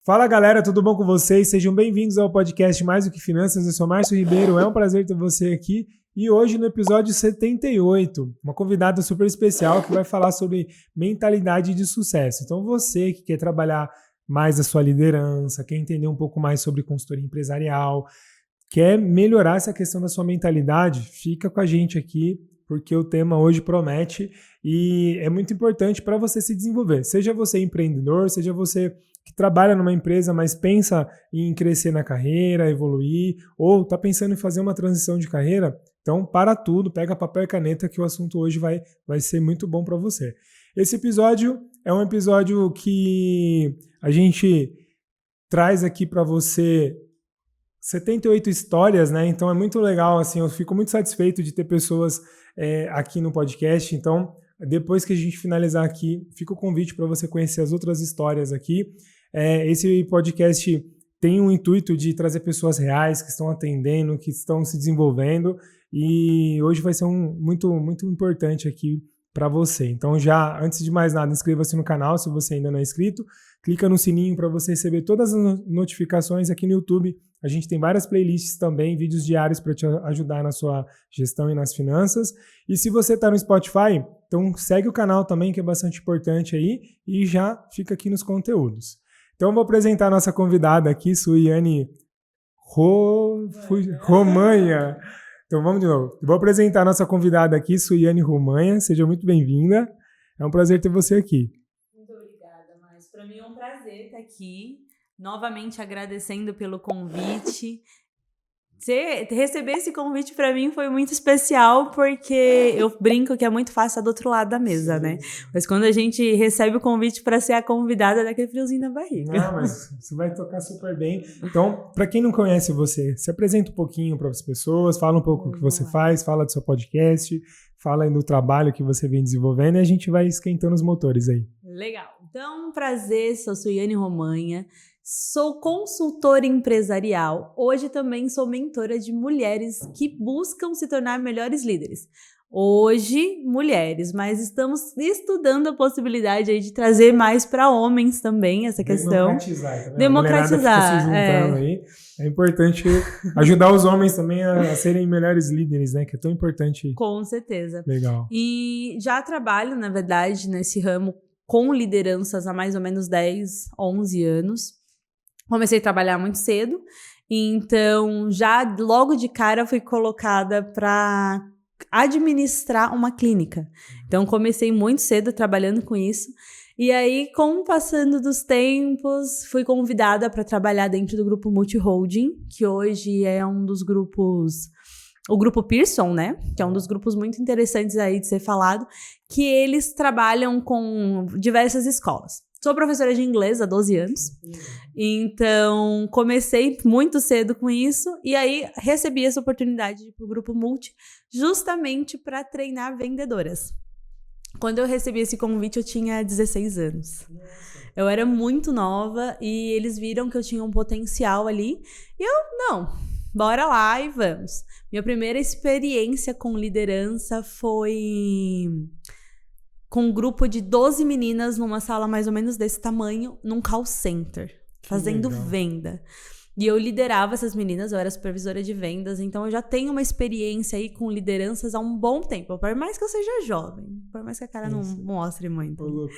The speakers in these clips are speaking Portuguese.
Fala galera, tudo bom com vocês? Sejam bem-vindos ao podcast Mais do que Finanças. Eu sou Márcio Ribeiro, é um prazer ter você aqui. E hoje no episódio 78, uma convidada super especial que vai falar sobre mentalidade de sucesso. Então você que quer trabalhar mais a sua liderança, quer entender um pouco mais sobre consultoria empresarial, quer melhorar essa questão da sua mentalidade, fica com a gente aqui, porque o tema hoje promete e é muito importante para você se desenvolver. Seja você empreendedor, seja você que trabalha numa empresa, mas pensa em crescer na carreira, evoluir, ou está pensando em fazer uma transição de carreira, então para tudo, pega papel e caneta que o assunto hoje vai ser muito bom para você. Esse episódio é um episódio que a gente traz aqui para você 78 histórias, né? Então é muito legal, assim, eu fico muito satisfeito de ter pessoas aqui no podcast. Então, depois que a gente finalizar aqui, fica o convite para você conhecer as outras histórias aqui. Esse podcast tem um intuito de trazer pessoas reais que estão atendendo, que estão se desenvolvendo, e hoje vai ser muito, muito importante aqui para você. Então, já antes de mais nada, inscreva-se no canal se você ainda não é inscrito, clica no sininho para você receber todas as notificações aqui no YouTube. A gente tem várias playlists também, vídeos diários para te ajudar na sua gestão e nas finanças. E se você está no Spotify, então segue o canal também, que é bastante importante aí, e já fica aqui nos conteúdos. Então eu vou apresentar a nossa convidada aqui, Suiane Romanha. Então vamos de novo. Eu vou apresentar a nossa convidada aqui, Suiane Romanha. Seja muito bem-vinda. É um prazer ter você aqui. Muito obrigada, mas para mim é um prazer estar aqui. Novamente agradecendo pelo convite. Receber esse convite para mim foi muito especial, porque eu brinco que é muito fácil estar do outro lado da mesa, sim, né? Mas quando a gente recebe o convite para ser a convidada, dá aquele friozinho na barriga. Não, mas você vai tocar super bem. Então, para quem não conhece você, se apresenta um pouquinho para as pessoas, fala um pouco o que você faz, fala do seu podcast, fala aí do trabalho que você vem desenvolvendo e a gente vai esquentando os motores aí. Legal. Então, prazer, sou Suiane Romanha. Sou consultora empresarial. Hoje também sou mentora de mulheres que buscam se tornar melhores líderes. Hoje, mulheres, mas estamos estudando a possibilidade aí de trazer mais para homens também essa questão. Democratizar. Aí. É importante ajudar os homens também a serem melhores líderes, né? Que é tão importante. Com certeza. Legal. E já trabalho, na verdade, nesse ramo com lideranças há mais ou menos 10, 11 anos. Comecei a trabalhar muito cedo, então já logo de cara fui colocada para administrar uma clínica. Então comecei muito cedo trabalhando com isso. E aí, com o passando dos tempos, fui convidada para trabalhar dentro do grupo Multiholding, que hoje é um dos grupos, o grupo Pearson, né? Que é um dos grupos muito interessantes aí de ser falado, que eles trabalham com diversas escolas. Sou professora de inglês há 12 anos, então comecei muito cedo com isso e aí recebi essa oportunidade de ir para o Grupo Multi justamente para treinar vendedoras. Quando eu recebi esse convite eu tinha 16 anos. Eu era muito nova e eles viram que eu tinha um potencial ali e bora lá e vamos. Minha primeira experiência com liderança foi com um grupo de 12 meninas numa sala mais ou menos desse tamanho, num call center, fazendo venda. E eu liderava essas meninas, eu era supervisora de vendas, então eu já tenho uma experiência aí com lideranças há um bom tempo, por mais que eu seja jovem, por mais que a cara não mostre muito.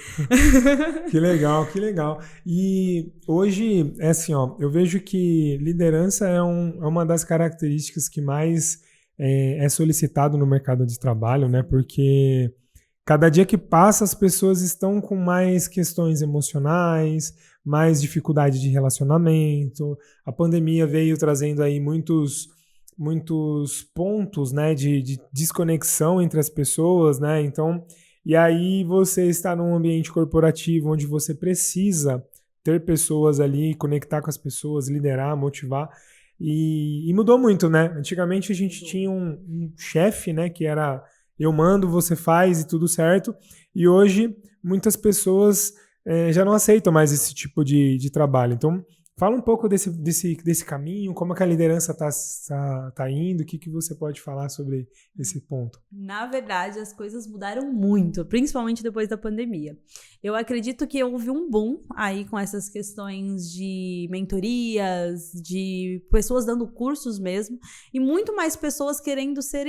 Que legal, que legal. E hoje, eu vejo que liderança é uma das características que mais é solicitado no mercado de trabalho, né? Porque cada dia que passa, as pessoas estão com mais questões emocionais, mais dificuldade de relacionamento. A pandemia veio trazendo aí muitos pontos, né, de desconexão entre as pessoas, né? Então, e aí você está num ambiente corporativo onde você precisa ter pessoas ali, conectar com as pessoas, liderar, motivar. E mudou muito, né? Antigamente a gente tinha um chefe, né, que era eu mando, você faz e tudo certo. E hoje muitas pessoas já não aceitam mais esse tipo de trabalho. Então, fala um pouco desse caminho, como é que a liderança tá indo, o que você pode falar sobre esse ponto? Na verdade, as coisas mudaram muito, principalmente depois da pandemia. Eu acredito que houve um boom aí com essas questões de mentorias, de pessoas dando cursos mesmo, e muito mais pessoas querendo ser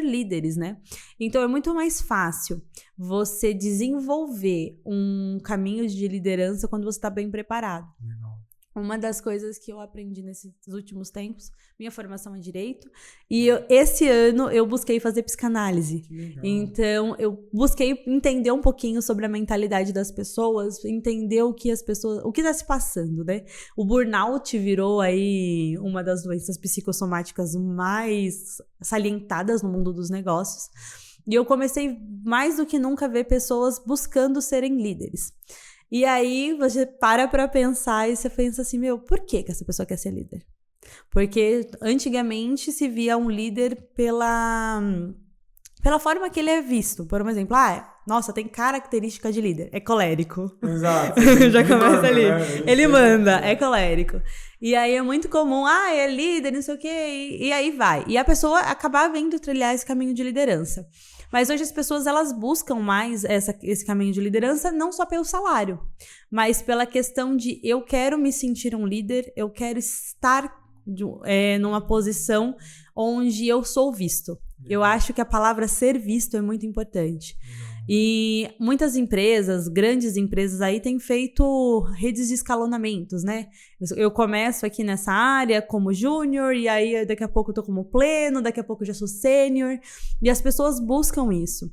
líderes, né? Então é muito mais fácil você desenvolver um caminho de liderança quando você está bem preparado. Legal. Uma das coisas que eu aprendi nesses últimos tempos, minha formação é direito, e esse ano eu busquei fazer psicanálise. Então, eu busquei entender um pouquinho sobre a mentalidade das pessoas, entender o que está se passando, né? O burnout virou aí uma das doenças psicossomáticas mais salientadas no mundo dos negócios. E eu comecei mais do que nunca a ver pessoas buscando serem líderes. E aí você para pensar e você pensa assim, por que essa pessoa quer ser líder? Porque antigamente se via um líder pela forma que ele é visto. Por exemplo, nossa, tem característica de líder, é colérico. Exato. Já começa ali. Né? Ele manda, é colérico. E aí é muito comum, é líder, não sei o quê, e aí vai. E a pessoa acabar vendo trilhar esse caminho de liderança. Mas hoje as pessoas, elas buscam mais esse caminho de liderança, não só pelo salário, mas pela questão de eu quero me sentir um líder, eu quero estar numa posição onde eu sou visto. Eu acho que a palavra ser visto é muito importante. E muitas empresas, grandes empresas aí, têm feito redes de escalonamentos, né? Eu começo aqui nessa área como júnior, e aí daqui a pouco eu tô como pleno, daqui a pouco eu já sou sênior, e as pessoas buscam isso.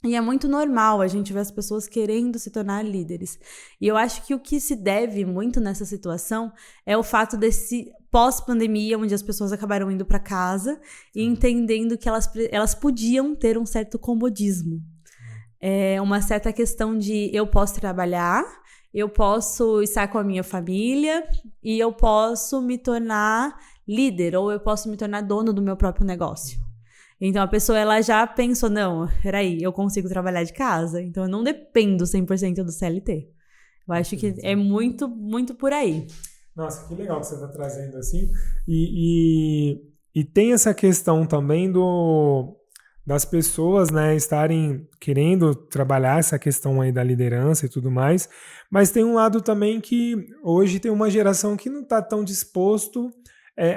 E é muito normal a gente ver as pessoas querendo se tornar líderes. E eu acho que o que se deve muito nessa situação é o fato desse pós-pandemia, onde as pessoas acabaram indo para casa e entendendo que elas podiam ter um certo comodismo. Uma certa questão de eu posso trabalhar, eu posso estar com a minha família e eu posso me tornar líder ou eu posso me tornar dono do meu próprio negócio. Então a pessoa ela já pensou, não, peraí, eu consigo trabalhar de casa, então eu não dependo 100% do CLT. Eu acho que é muito, muito por aí. Nossa, que legal que você está trazendo assim. E tem essa questão também das pessoas, né, estarem querendo trabalhar essa questão aí da liderança e tudo mais, mas tem um lado também que hoje tem uma geração que não está tão disposto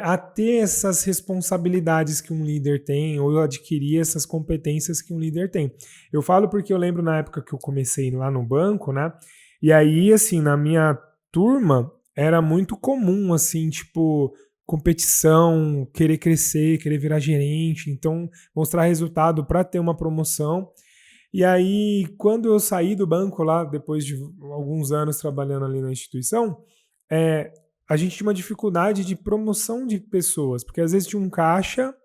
a ter essas responsabilidades que um líder tem ou adquirir essas competências que um líder tem. Eu falo porque eu lembro na época que eu comecei lá no banco, né, e aí, assim, na minha turma era muito comum, assim, tipo, competição, querer crescer, querer virar gerente, então mostrar resultado para ter uma promoção. E aí, quando eu saí do banco lá, depois de alguns anos trabalhando ali na instituição, a gente tinha uma dificuldade de promoção de pessoas, porque às vezes tinha um caixa,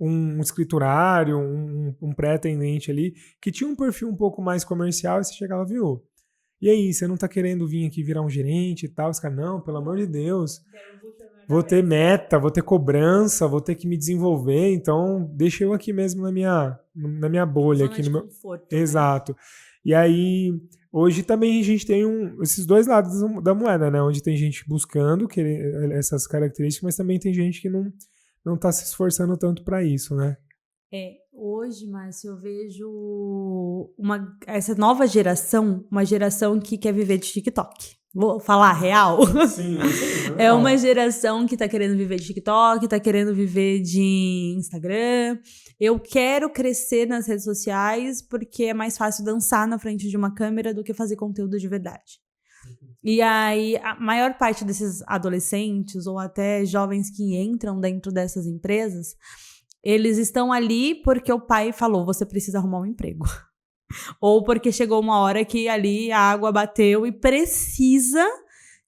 um escriturário, um pré-atendente ali, que tinha um perfil um pouco mais comercial, e você chegava, viu? E aí, você não tá querendo vir aqui virar um gerente e tal? Os caras, não, pelo amor de Deus. Vou ter meta, vou ter cobrança, vou ter que me desenvolver, então deixa eu aqui mesmo na minha bolha. Zona aqui de no meu... conforto, Exato. Né? E aí, hoje também a gente tem esses dois lados da moeda, né? Onde tem gente buscando essas características, mas também tem gente que não tá se esforçando tanto para isso, né? Hoje, Márcio, eu vejo essa nova geração, uma geração que quer viver de TikTok. Vou falar real? Sim. É uma geração que tá querendo viver de TikTok, tá querendo viver de Instagram. Eu quero crescer nas redes sociais porque é mais fácil dançar na frente de uma câmera do que fazer conteúdo de verdade. E aí, a maior parte desses adolescentes ou até jovens que entram dentro dessas empresas, eles estão ali porque o pai falou, você precisa arrumar um emprego. Ou porque chegou uma hora que ali a água bateu e precisa,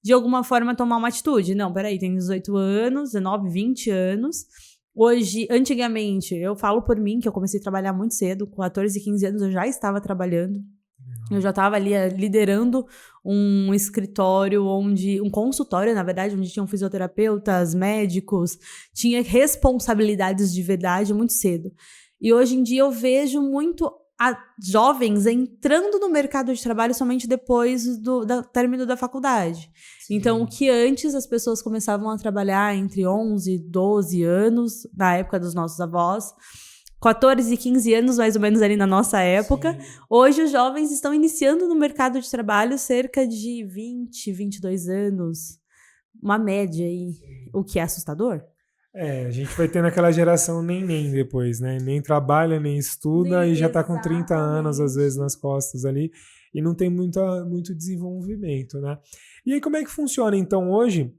de alguma forma, tomar uma atitude. Não, peraí, tem 18 anos, 19, 20 anos. Hoje, antigamente, eu falo por mim, que eu comecei a trabalhar muito cedo, com 14, 15 anos eu já estava trabalhando. Eu já estava ali liderando um escritório, um consultório, na verdade, onde tinham fisioterapeutas, médicos, tinha responsabilidades de verdade muito cedo. E hoje em dia eu vejo muito jovens entrando no mercado de trabalho somente depois do término da faculdade. Sim. Então, o que antes as pessoas começavam a trabalhar entre 11 e 12 anos, na época dos nossos avós, 14, 15 anos, mais ou menos ali na nossa época. Sim. Hoje os jovens estão iniciando no mercado de trabalho cerca de 20, 22 anos. Uma média aí, o que é assustador. A gente vai tendo aquela geração nem depois, né? Nem trabalha, nem estuda e já tá com 30 anos, às vezes, nas costas ali e não tem muito desenvolvimento, né? E aí, como é que funciona, então, hoje,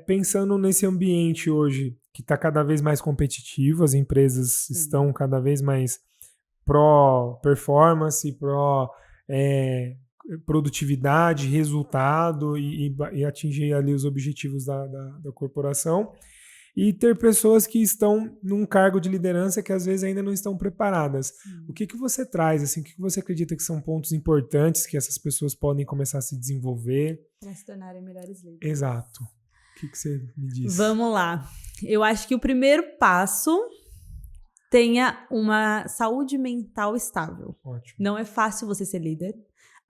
pensando nesse ambiente hoje que está cada vez mais competitivo, as empresas estão cada vez mais pró-performance, produtividade, resultado e atingir ali os objetivos da corporação. E ter pessoas que estão num cargo de liderança que às vezes ainda não estão preparadas. O que você traz? Assim, o que você acredita que são pontos importantes que essas pessoas podem começar a se desenvolver? Para se tornarem melhores líderes. Exato. O que você me diz? Vamos lá. Eu acho que o primeiro passo tenha uma saúde mental estável. Ótimo. Não é fácil você ser líder.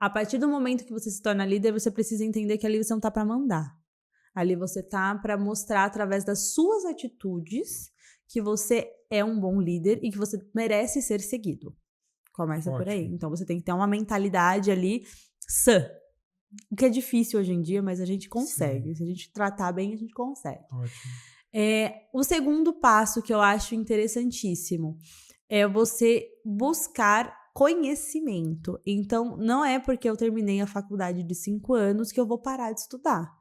A partir do momento que você se torna líder, você precisa entender que ali você não está para mandar. Ali você tá para mostrar através das suas atitudes que você é um bom líder e que você merece ser seguido. Começa por aí. Então você tem que ter uma mentalidade ali sã. O que é difícil hoje em dia, mas a gente consegue. Sim. Se a gente tratar bem, a gente consegue. Ótimo. O segundo passo que eu acho interessantíssimo é você buscar conhecimento. Então, não é porque eu terminei a faculdade de 5 anos que eu vou parar de estudar.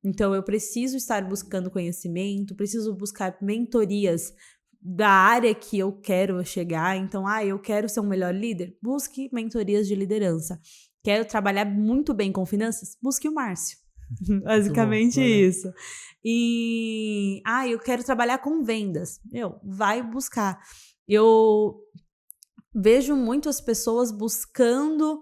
Então, eu preciso estar buscando conhecimento, preciso buscar mentorias da área que eu quero chegar. Então, eu quero ser um melhor líder? Busque mentorias de liderança. Quero trabalhar muito bem com finanças? Busque o Márcio. Basicamente isso. E, eu quero trabalhar com vendas. Vai buscar. Eu vejo muito as pessoas buscando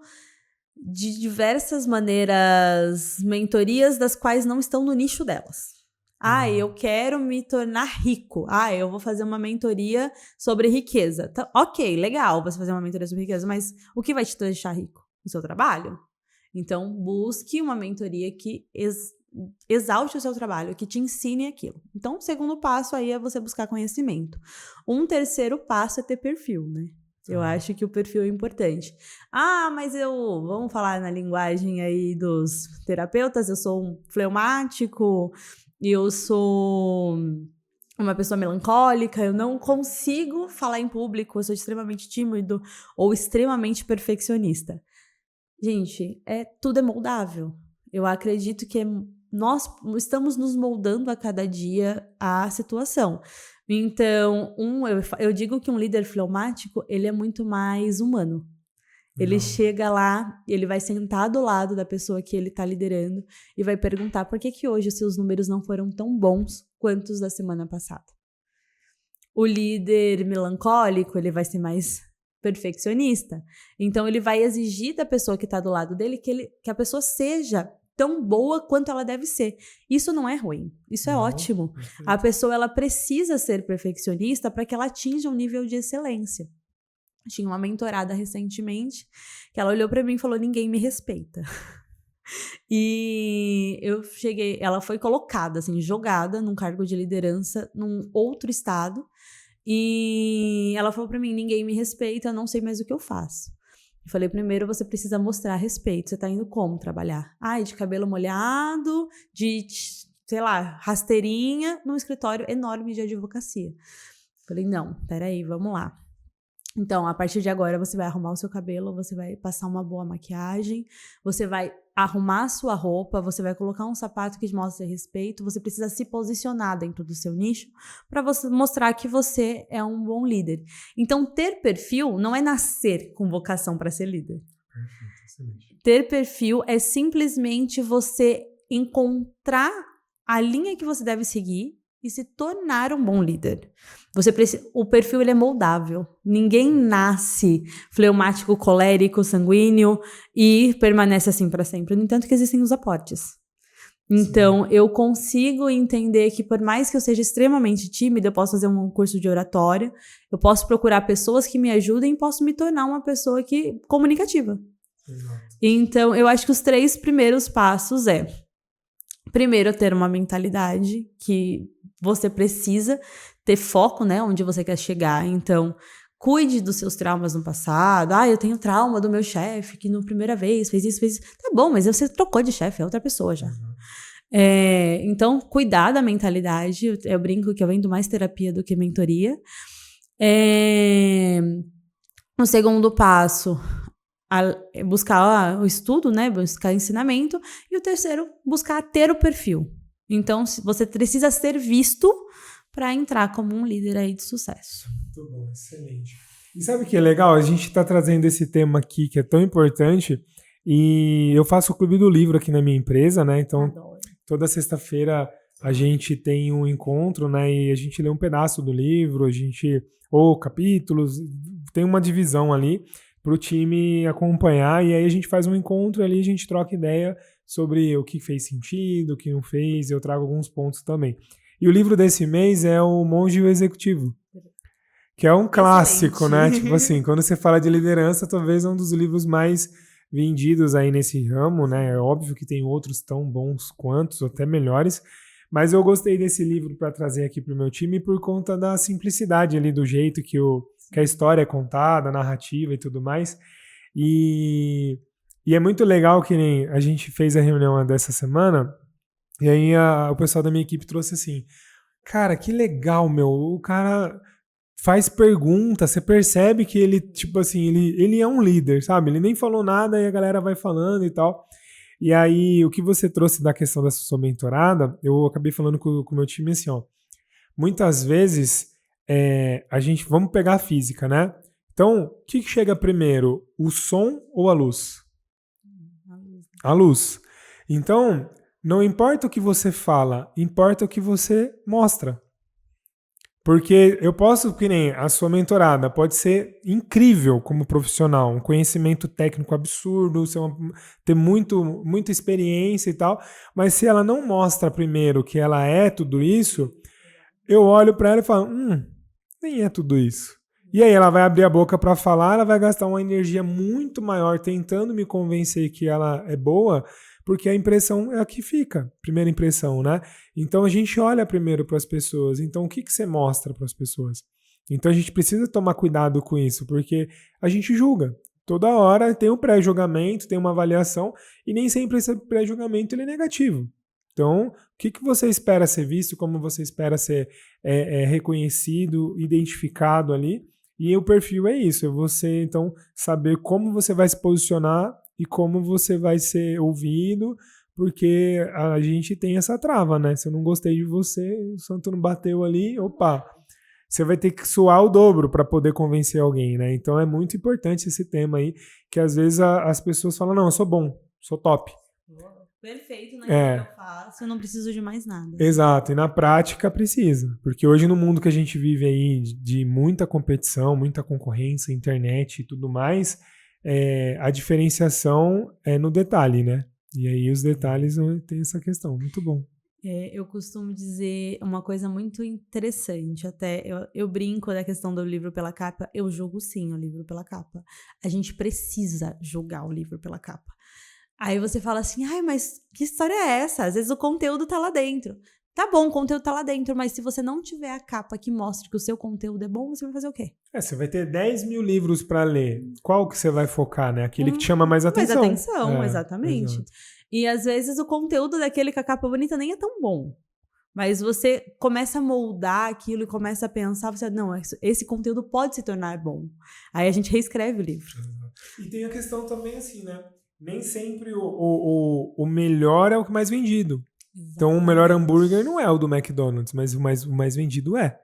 de diversas maneiras mentorias das quais não estão no nicho delas. Eu quero me tornar rico. Eu vou fazer uma mentoria sobre riqueza. Então, ok, legal você fazer uma mentoria sobre riqueza, mas o que vai te deixar rico? O seu trabalho? Então, busque uma mentoria que exalte o seu trabalho, que te ensine aquilo. Então, o segundo passo aí é você buscar conhecimento. Um terceiro passo é ter perfil, né? Eu acho que o perfil é importante. Mas vamos falar na linguagem aí dos terapeutas, eu sou um fleumático, eu sou uma pessoa melancólica, eu não consigo falar em público, eu sou extremamente tímido ou extremamente perfeccionista. Gente, tudo é moldável. Eu acredito que nós estamos nos moldando a cada dia a situação. Então, eu digo que um líder fleumático, ele é muito mais humano. Ele chega lá, ele vai sentar do lado da pessoa que ele está liderando e vai perguntar por que hoje os seus números não foram tão bons quanto os da semana passada. O líder melancólico, ele vai ser mais perfeccionista. Então, ele vai exigir da pessoa que está do lado dele que a pessoa seja tão boa quanto ela deve ser. Isso não é ruim, isso é ótimo. Perfeito. A pessoa, ela precisa ser perfeccionista para que ela atinja um nível de excelência. Tinha uma mentorada recentemente que ela olhou para mim e falou: ninguém me respeita. E eu cheguei, ela foi colocada, assim, jogada num cargo de liderança num outro estado, e ela falou para mim: ninguém me respeita, eu não sei mais o que eu faço. Eu falei: primeiro você precisa mostrar respeito. Você tá indo como trabalhar? De cabelo molhado, de, sei lá, rasteirinha, num escritório enorme de advocacia. Eu falei: não, peraí, vamos lá. Então, a partir de agora, você vai arrumar o seu cabelo, você vai passar uma boa maquiagem, você vai arrumar a sua roupa, você vai colocar um sapato que mostre respeito, você precisa se posicionar dentro do seu nicho para você mostrar que você é um bom líder. Então, ter perfil não é nascer com vocação para ser líder. Perfeito, excelente. Ter perfil é simplesmente você encontrar a linha que você deve seguir e se tornar um bom líder. O perfil, ele é moldável. Ninguém nasce fleumático, colérico, sanguíneo e permanece assim para sempre. No entanto, que existem os aportes. Então, eu consigo entender que por mais que eu seja extremamente tímida, eu posso fazer um curso de oratória, eu posso procurar pessoas que me ajudem e posso me tornar uma pessoa comunicativa. Exato. Então, eu acho que os 3 primeiros passos primeiro, ter uma mentalidade que você precisa ter foco, né, onde você quer chegar. Então, Cuide dos seus traumas no passado. Eu tenho trauma do meu chefe, que na primeira vez fez isso, fez isso. Tá bom, mas você trocou de chefe, é outra pessoa já. Então, cuidar da mentalidade. Eu brinco que eu vendo mais terapia do que mentoria. O segundo passo, buscar o estudo, né? Buscar ensinamento. E o terceiro, buscar ter o perfil. Então, você precisa ser visto para entrar como um líder aí de sucesso. Muito bom, excelente. E sabe o que é legal? A gente está trazendo esse tema aqui que é tão importante e eu faço o Clube do Livro aqui na minha empresa, né? Então, toda sexta-feira a gente tem um encontro, né? E a gente lê um pedaço do livro, ou capítulos, tem uma divisão ali para o time acompanhar e aí a gente faz um encontro ali, a gente troca ideia sobre o que fez sentido, o que não fez, eu trago alguns pontos também. E o livro desse mês é o Monge e o Executivo, que é um clássico, né? Tipo assim, quando você fala de liderança, talvez é um dos livros mais vendidos aí nesse ramo, né? É óbvio que tem outros tão bons quantos, ou até melhores, mas eu gostei desse livro para trazer aqui para o meu time por conta da simplicidade ali, do jeito que a história é contada, a narrativa e tudo mais. E é muito legal que nem a gente fez a reunião dessa semana, e aí o pessoal da minha equipe trouxe assim, cara, que legal, meu, o cara faz pergunta, você percebe que ele, tipo assim, ele é um líder, sabe? Ele nem falou nada e a galera vai falando e tal. E aí, o que você trouxe da questão dessa sua mentorada, eu acabei falando com o meu time assim, ó, muitas vezes vamos pegar a física, né? Então, o que chega primeiro, o som ou a luz? A luz. Então, não importa o que você fala, importa o que você mostra. Porque eu posso, que nem a sua mentorada, pode ser incrível como profissional, um conhecimento técnico absurdo, ter muita experiência e tal, mas se ela não mostra primeiro que ela é tudo isso, eu olho para ela e falo, nem é tudo isso. E aí ela vai abrir a boca para falar, ela vai gastar uma energia muito maior tentando me convencer que ela é boa, porque a impressão é a que fica, primeira impressão, né? Então a gente olha primeiro para as pessoas, então o que você mostra para as pessoas? Então a gente precisa tomar cuidado com isso, porque a gente julga. Toda hora tem um pré-julgamento, tem uma avaliação, e nem sempre esse pré-julgamento ele é negativo. Então, o que você espera ser visto, como você espera ser reconhecido, identificado ali, e o perfil é isso, é você então saber como você vai se posicionar e como você vai ser ouvido, porque a gente tem essa trava, né? Se eu não gostei de você, o santo não bateu ali, opa, você vai ter que suar o dobro para poder convencer alguém, né? Então é muito importante esse tema aí, que às vezes as pessoas falam, não, eu sou bom, sou top. Perfeito, né? Que eu faço, eu não preciso de mais nada. Exato, e na prática precisa, porque hoje no mundo que a gente vive aí de muita competição, muita concorrência, internet e tudo mais, a diferenciação é no detalhe, né? E aí os detalhes tem essa questão, muito bom. Eu costumo dizer uma coisa muito interessante, até eu brinco da questão do livro pela capa, eu julgo sim o livro pela capa. A gente precisa julgar o livro pela capa. Aí você fala assim, mas que história é essa? Às vezes o conteúdo tá lá dentro. Tá bom, o conteúdo tá lá dentro, mas se você não tiver a capa que mostre que o seu conteúdo é bom, você vai fazer o quê? Você vai ter 10 mil livros para ler. Qual que você vai focar, né? Aquele que te chama mais atenção. Mais atenção, exatamente. Exato. E às vezes o conteúdo daquele com a capa bonita nem é tão bom. Mas você começa a moldar aquilo e começa a pensar, não, esse conteúdo pode se tornar bom. Aí a gente reescreve o livro. E tem a questão também assim, né? Nem sempre o melhor é o que mais vendido. Exatamente. Então o melhor hambúrguer não é o do McDonald's, mas o mais vendido é.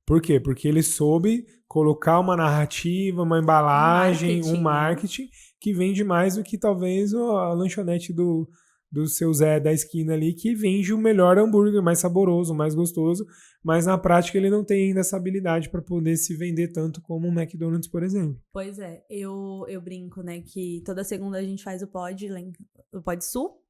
Por quê? Porque ele soube colocar uma narrativa, uma embalagem, um marketing que vende mais do que talvez a lanchonete do seu Zé da esquina ali, que vende o melhor hambúrguer, mais saboroso, mais gostoso, mas na prática ele não tem ainda essa habilidade para poder se vender tanto como um McDonald's, por exemplo. Pois é, eu brinco, né, que toda segunda a gente faz o Pod Sul,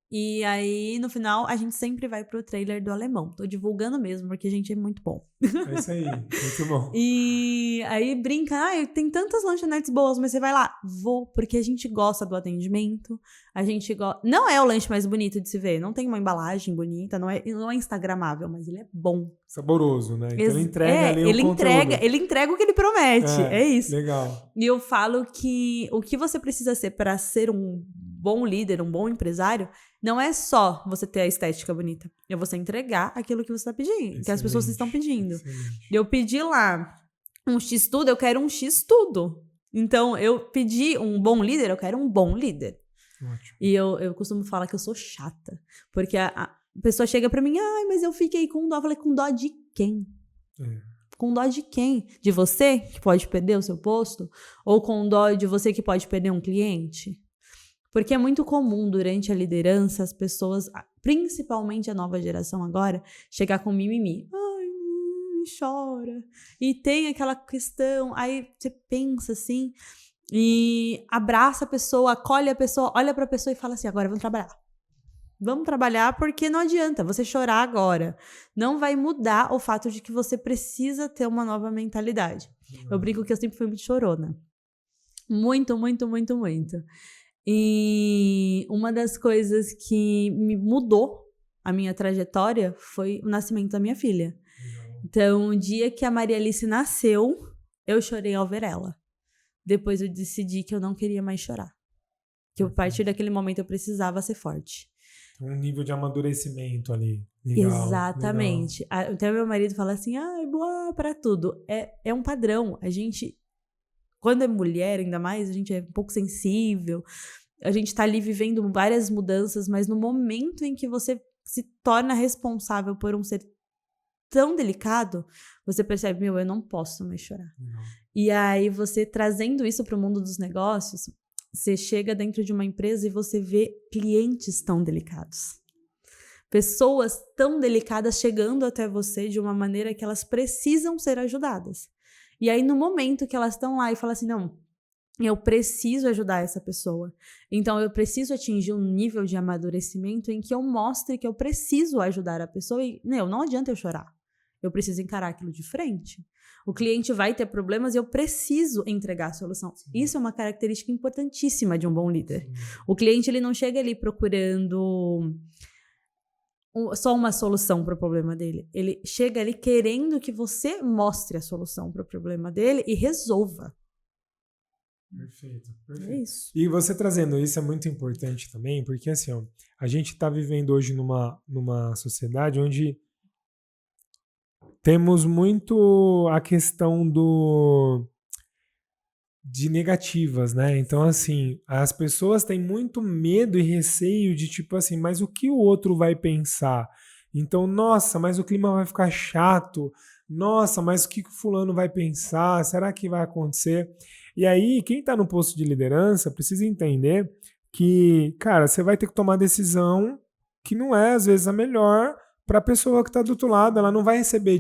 E aí, no final, a gente sempre vai pro trailer do alemão. Tô divulgando mesmo, porque a gente é muito bom. É isso aí, muito bom. E aí brinca, tem tantas lanchonetes boas, mas você vai lá? Vou, porque a gente gosta do atendimento, a gente gosta... Não é o lanche mais bonito de se ver, não tem uma embalagem bonita, não é instagramável, mas ele é bom. Saboroso, né? Então ele entrega ali o conteúdo. Ele entrega o que ele promete, é isso. Legal. E eu falo que o que você precisa ser para ser um bom líder, um bom empresário, não é só você ter a estética bonita. É você entregar aquilo que você está pedindo, Excelente, que as pessoas estão pedindo. Excelente. Eu pedi lá um X-tudo, eu quero um X-tudo. Então, eu pedi um bom líder, eu quero um bom líder. Ótimo. E eu costumo falar que eu sou chata. Porque a pessoa chega pra mim, mas eu fiquei com dó. Eu falei, com dó de quem? Com dó de quem? De você, que pode perder o seu posto? Ou com dó de você que pode perder um cliente? Porque é muito comum durante a liderança as pessoas, principalmente a nova geração agora, chegar com mimimi. Chora. E tem aquela questão, aí você pensa assim, e abraça a pessoa, acolhe a pessoa, olha pra pessoa e fala assim, agora vamos trabalhar. Vamos trabalhar porque não adianta você chorar agora. Não vai mudar o fato de que você precisa ter uma nova mentalidade. Eu brinco que eu sempre fui muito chorona. Muito, muito, muito, muito. E uma das coisas que me mudou a minha trajetória foi o nascimento da minha filha. Então, o dia que a Maria Alice nasceu, eu chorei ao ver ela. Depois eu decidi que eu não queria mais chorar. Que a partir daquele momento eu precisava ser forte. Um nível de amadurecimento ali. Legal, exatamente. Legal. Até meu marido fala assim, boa pra tudo. É um padrão. A gente, quando é mulher, ainda mais, a gente é um pouco sensível. A gente tá ali vivendo várias mudanças, mas no momento em que você se torna responsável por um ser tão delicado, você percebe, eu não posso mais chorar. Não. E aí, você trazendo isso para o mundo dos negócios, você chega dentro de uma empresa e você vê clientes tão delicados. Pessoas tão delicadas chegando até você de uma maneira que elas precisam ser ajudadas. E aí, no momento que elas estão lá e falam assim, não, eu preciso ajudar essa pessoa. Então, eu preciso atingir um nível de amadurecimento em que eu mostre que eu preciso ajudar a pessoa e, não adianta eu chorar. Eu preciso encarar aquilo de frente. O cliente vai ter problemas e eu preciso entregar a solução. Sim. Isso é uma característica importantíssima de um bom líder. Sim. O cliente ele não chega ali procurando só uma solução para o problema dele. Ele chega ali querendo que você mostre a solução para o problema dele e resolva. Perfeito. É isso. E você trazendo isso é muito importante também, porque assim, a gente está vivendo hoje numa sociedade onde temos muito a questão de negativas, né? Então, assim, as pessoas têm muito medo e receio de tipo assim, mas o que o outro vai pensar? Então, nossa, mas o clima vai ficar chato. Nossa, mas o que o fulano vai pensar? Será que vai acontecer? E aí, quem está no posto de liderança precisa entender que, cara, você vai ter que tomar decisão que não é, às vezes, a melhor para a pessoa que está do outro lado. Ela não vai receber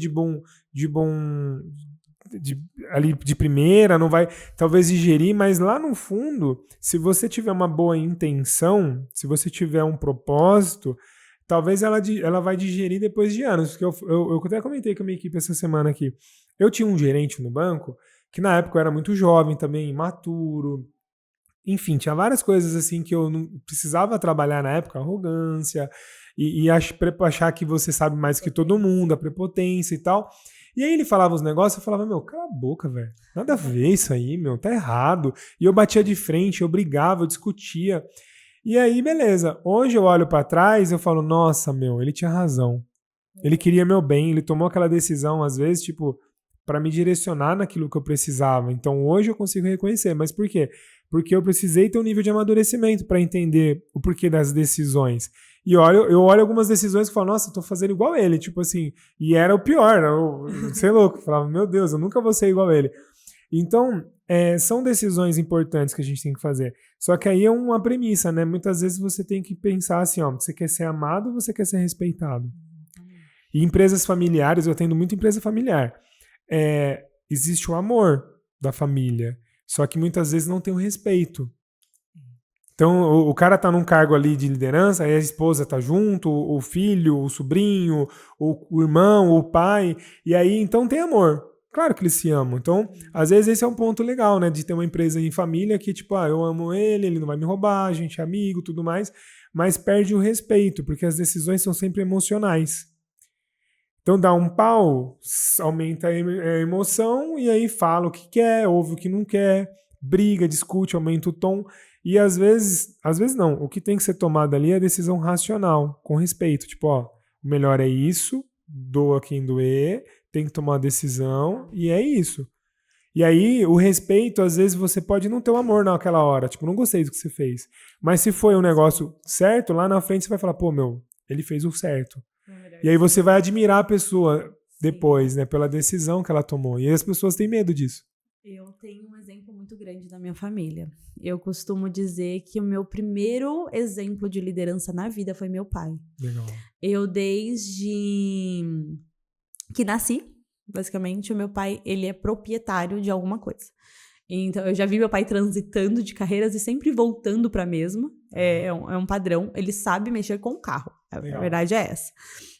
ali de primeira, não vai talvez digerir, mas lá no fundo, se você tiver uma boa intenção, se você tiver um propósito, talvez ela vai digerir depois de anos. Porque eu até comentei com a minha equipe essa semana aqui. Eu tinha um gerente no banco que na época eu era muito jovem também, imaturo. Enfim, tinha várias coisas assim que eu não precisava trabalhar na época, arrogância e achar que você sabe mais que todo mundo, a prepotência e tal. E aí ele falava os negócios, eu falava, cala a boca, velho. Nada a ver isso aí, tá errado. E eu batia de frente, eu brigava, eu discutia. E aí, beleza. Hoje eu olho pra trás e eu falo, nossa, ele tinha razão. Ele queria meu bem, ele tomou aquela decisão, às vezes, tipo, pra me direcionar naquilo que eu precisava. Então hoje eu consigo reconhecer. Mas por quê? Porque eu precisei ter um nível de amadurecimento pra entender o porquê das decisões. E eu olho algumas decisões e falo, nossa, eu tô fazendo igual ele, tipo assim, e era o pior, sei louco, eu falava, meu Deus, eu nunca vou ser igual ele. Então, são decisões importantes que a gente tem que fazer. Só que aí é uma premissa, né? Muitas vezes você tem que pensar assim, você quer ser amado ou você quer ser respeitado? E empresas familiares, eu atendo muito empresa familiar, existe o amor da família, só que muitas vezes não tem o respeito. Então, o cara tá num cargo ali de liderança, aí a esposa tá junto, o filho, o sobrinho, o irmão, o pai, e aí então tem amor. Claro que eles se amam. Então, às vezes esse é um ponto legal, né? De ter uma empresa em família que, tipo, eu amo ele não vai me roubar, a gente é amigo, tudo mais, mas perde o respeito, porque as decisões são sempre emocionais. Então dá um pau, aumenta a emoção e aí fala o que quer, ouve o que não quer, briga, discute, aumenta o tom. E às vezes não, o que tem que ser tomado ali é a decisão racional, com respeito. Tipo, ó, o melhor é isso, doa quem doer, tem que tomar uma decisão e é isso. E aí, o respeito, às vezes você pode não ter o amor naquela hora, tipo, não gostei do que você fez. Mas se foi um negócio certo, lá na frente você vai falar, pô, ele fez o certo. E aí você vai admirar a pessoa depois, né, pela decisão que ela tomou. E aí as pessoas têm medo disso. Eu tenho um exemplo muito grande da minha família. Eu costumo dizer que o meu primeiro exemplo de liderança na vida foi meu pai. Legal. Eu, desde que nasci, basicamente, o meu pai, ele é proprietário de alguma coisa. Então, eu já vi meu pai transitando de carreiras e sempre voltando para a mesma. É um padrão. Ele sabe mexer com o carro. A verdade é essa.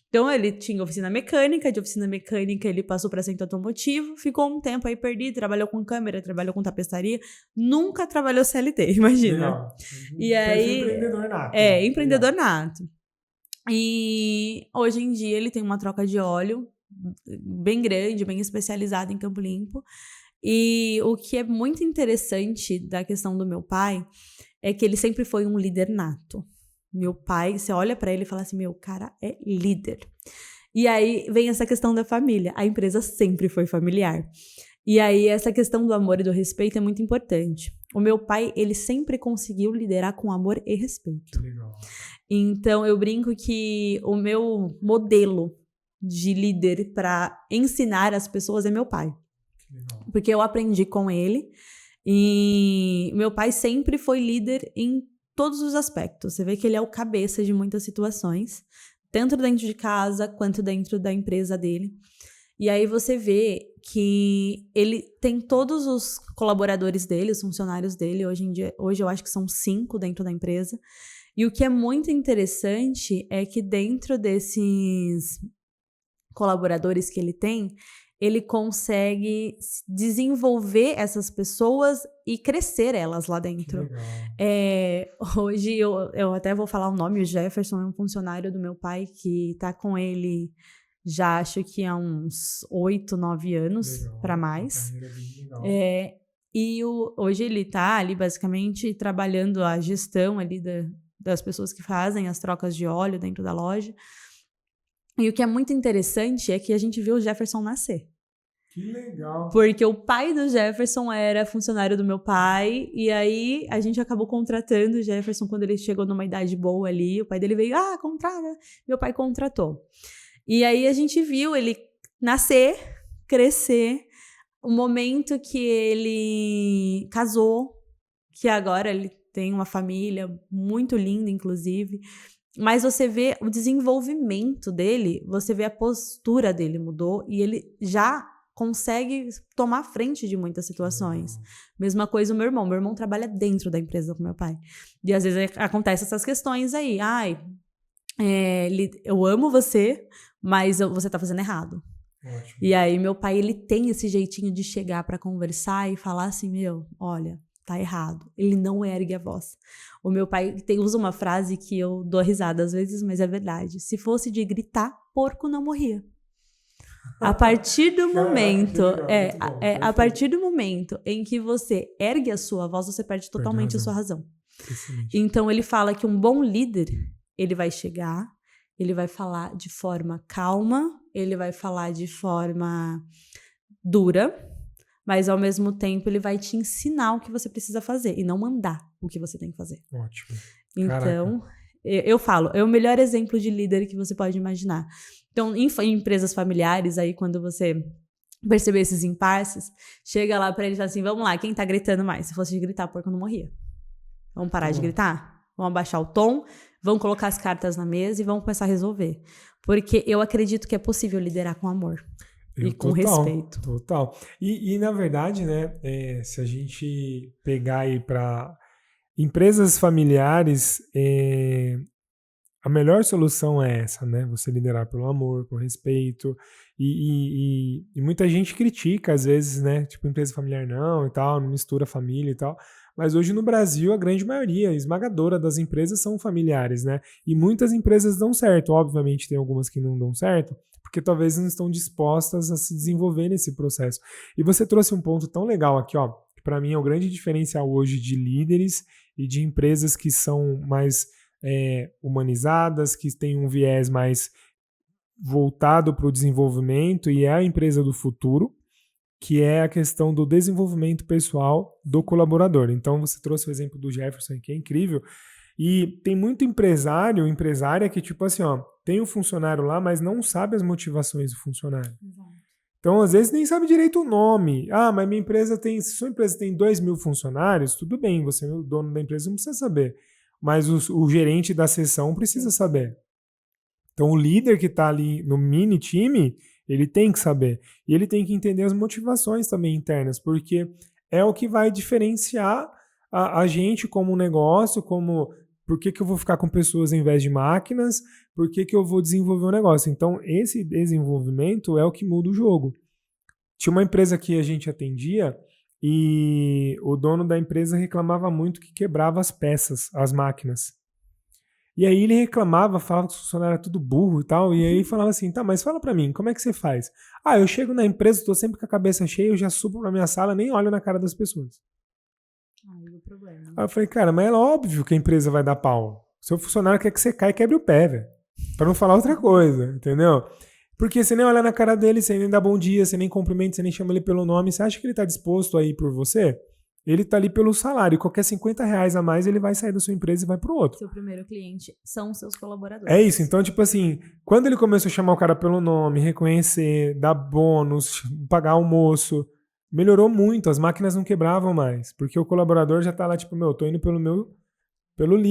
Então, ele tinha oficina mecânica. De oficina mecânica, ele passou para centro automotivo. Ficou um tempo aí perdido. Trabalhou com câmera, trabalhou com tapeçaria. Nunca trabalhou CLT, imagina. Legal. E aí... empreendedor nato. Empreendedor nato. E hoje em dia, ele tem uma troca de óleo bem grande, bem especializada em Campo Limpo. E o que é muito interessante da questão do meu pai é que ele sempre foi um líder nato. Meu pai, você olha pra ele e fala assim, meu, cara é líder. E aí vem essa questão da família. A empresa sempre foi familiar. E aí essa questão do amor e do respeito é muito importante. O meu pai, ele sempre conseguiu liderar com amor e respeito. Legal. Então eu brinco que o meu modelo de líder para ensinar as pessoas é meu pai. Porque eu aprendi com ele e meu pai sempre foi líder em todos os aspectos. Você vê que ele é o cabeça de muitas situações, tanto dentro de casa quanto dentro da empresa dele. E aí você vê que ele tem todos os colaboradores dele, os funcionários dele. Hoje eu acho que são 5 dentro da empresa. E o que é muito interessante é que dentro desses colaboradores que ele tem, ele consegue desenvolver essas pessoas e crescer elas lá dentro. Hoje eu até vou falar o nome, o Jefferson é um funcionário do meu pai que tá com ele já acho que há uns 8, 9 anos para mais. E hoje ele tá ali basicamente trabalhando a gestão ali das pessoas que fazem as trocas de óleo dentro da loja. E o que é muito interessante é que a gente viu o Jefferson nascer. Que legal. Porque o pai do Jefferson era funcionário do meu pai, e aí a gente acabou contratando o Jefferson quando ele chegou numa idade boa ali. O pai dele veio, contrata. Meu pai contratou. E aí a gente viu ele nascer, crescer, o momento que ele casou, que agora ele tem uma família muito linda, inclusive. Mas você vê o desenvolvimento dele, você vê a postura dele mudou e ele já consegue tomar frente de muitas situações. Mesma coisa o meu irmão. Meu irmão trabalha dentro da empresa com meu pai. E às vezes acontecem essas questões aí. Eu amo você, mas você tá fazendo errado. Ótimo. E aí meu pai, ele tem esse jeitinho de chegar pra conversar e falar assim, olha, tá errado. Ele não ergue a voz. O meu pai usa uma frase que eu dou risada às vezes, mas é verdade. Se fosse de gritar, porco não morria. A partir do momento, a partir do momento em que você ergue a sua voz, você perde totalmente a sua razão. Então ele fala que um bom líder, ele vai chegar, ele vai falar de forma calma, ele vai falar de forma dura, mas ao mesmo tempo ele vai te ensinar o que você precisa fazer e não mandar o que você tem que fazer. Ótimo. Então, eu falo, é o melhor exemplo de líder que você pode imaginar. Então, em empresas familiares, aí quando você perceber esses impasses, chega lá pra ele e fala assim, vamos lá, quem tá gritando mais? Se fosse de gritar, porco não morria. Vamos parar de gritar? Vamos abaixar o tom, vamos colocar as cartas na mesa e vamos começar a resolver. Porque eu acredito que é possível liderar com amor. E com respeito. Total. E na verdade, né, se a gente pegar aí para empresas familiares, a melhor solução é essa, né? Você liderar pelo amor, por respeito. E muita gente critica, às vezes, né? Tipo, empresa familiar não e tal, não mistura família e tal. Mas hoje no Brasil, a grande maioria, esmagadora das empresas são familiares, né? E muitas empresas dão certo. Obviamente, tem algumas que não dão certo, porque talvez não estão dispostas a se desenvolver nesse processo. E você trouxe um ponto tão legal aqui, ó, que para mim é o grande diferencial hoje de líderes e de empresas que são mais humanizadas, que têm um viés mais voltado para o desenvolvimento e é a empresa do futuro, que é a questão do desenvolvimento pessoal do colaborador. Então, você trouxe o exemplo do Jefferson, que é incrível, e tem muito empresária que, tipo assim, ó, tem um funcionário lá, mas não sabe as motivações do funcionário. Exato. Então, às vezes, nem sabe direito o nome. Ah, mas minha empresa tem, se sua empresa tem 2.000 funcionários, tudo bem, você é o dono da empresa, não precisa saber. Mas o gerente da seção precisa saber. Então, o líder que está ali no mini time, ele tem que saber. E ele tem que entender as motivações também internas, porque é o que vai diferenciar a gente como negócio, como por que eu vou ficar com pessoas em vez de máquinas, por que eu vou desenvolver um negócio. Então, esse desenvolvimento é o que muda o jogo. Tinha uma empresa que a gente atendia e o dono da empresa reclamava muito que quebrava as peças, as máquinas. E aí ele reclamava, falava que os funcionários eram tudo burro e tal, e aí falava assim, tá, mas fala pra mim, como é que você faz? Ah, eu chego na empresa, tô sempre com a cabeça cheia, eu já subo pra minha sala, nem olho na cara das pessoas. Aí o problema. Aí eu falei, cara, mas é óbvio que a empresa vai dar pau. Seu funcionário quer que você caia e quebre o pé, velho. Pra não falar outra coisa, entendeu? Porque você nem olha na cara dele, você nem dá bom dia, você nem cumprimenta, você nem chama ele pelo nome, você acha que ele tá disposto a ir por você? Ele tá ali pelo salário. Qualquer R$50 a mais, ele vai sair da sua empresa e vai pro outro. Seu primeiro cliente são seus colaboradores. É isso. Então, tipo assim, quando ele começou a chamar o cara pelo nome, reconhecer, dar bônus, pagar almoço, melhorou muito. As máquinas não quebravam mais. Porque o colaborador já tá lá, tipo, tô indo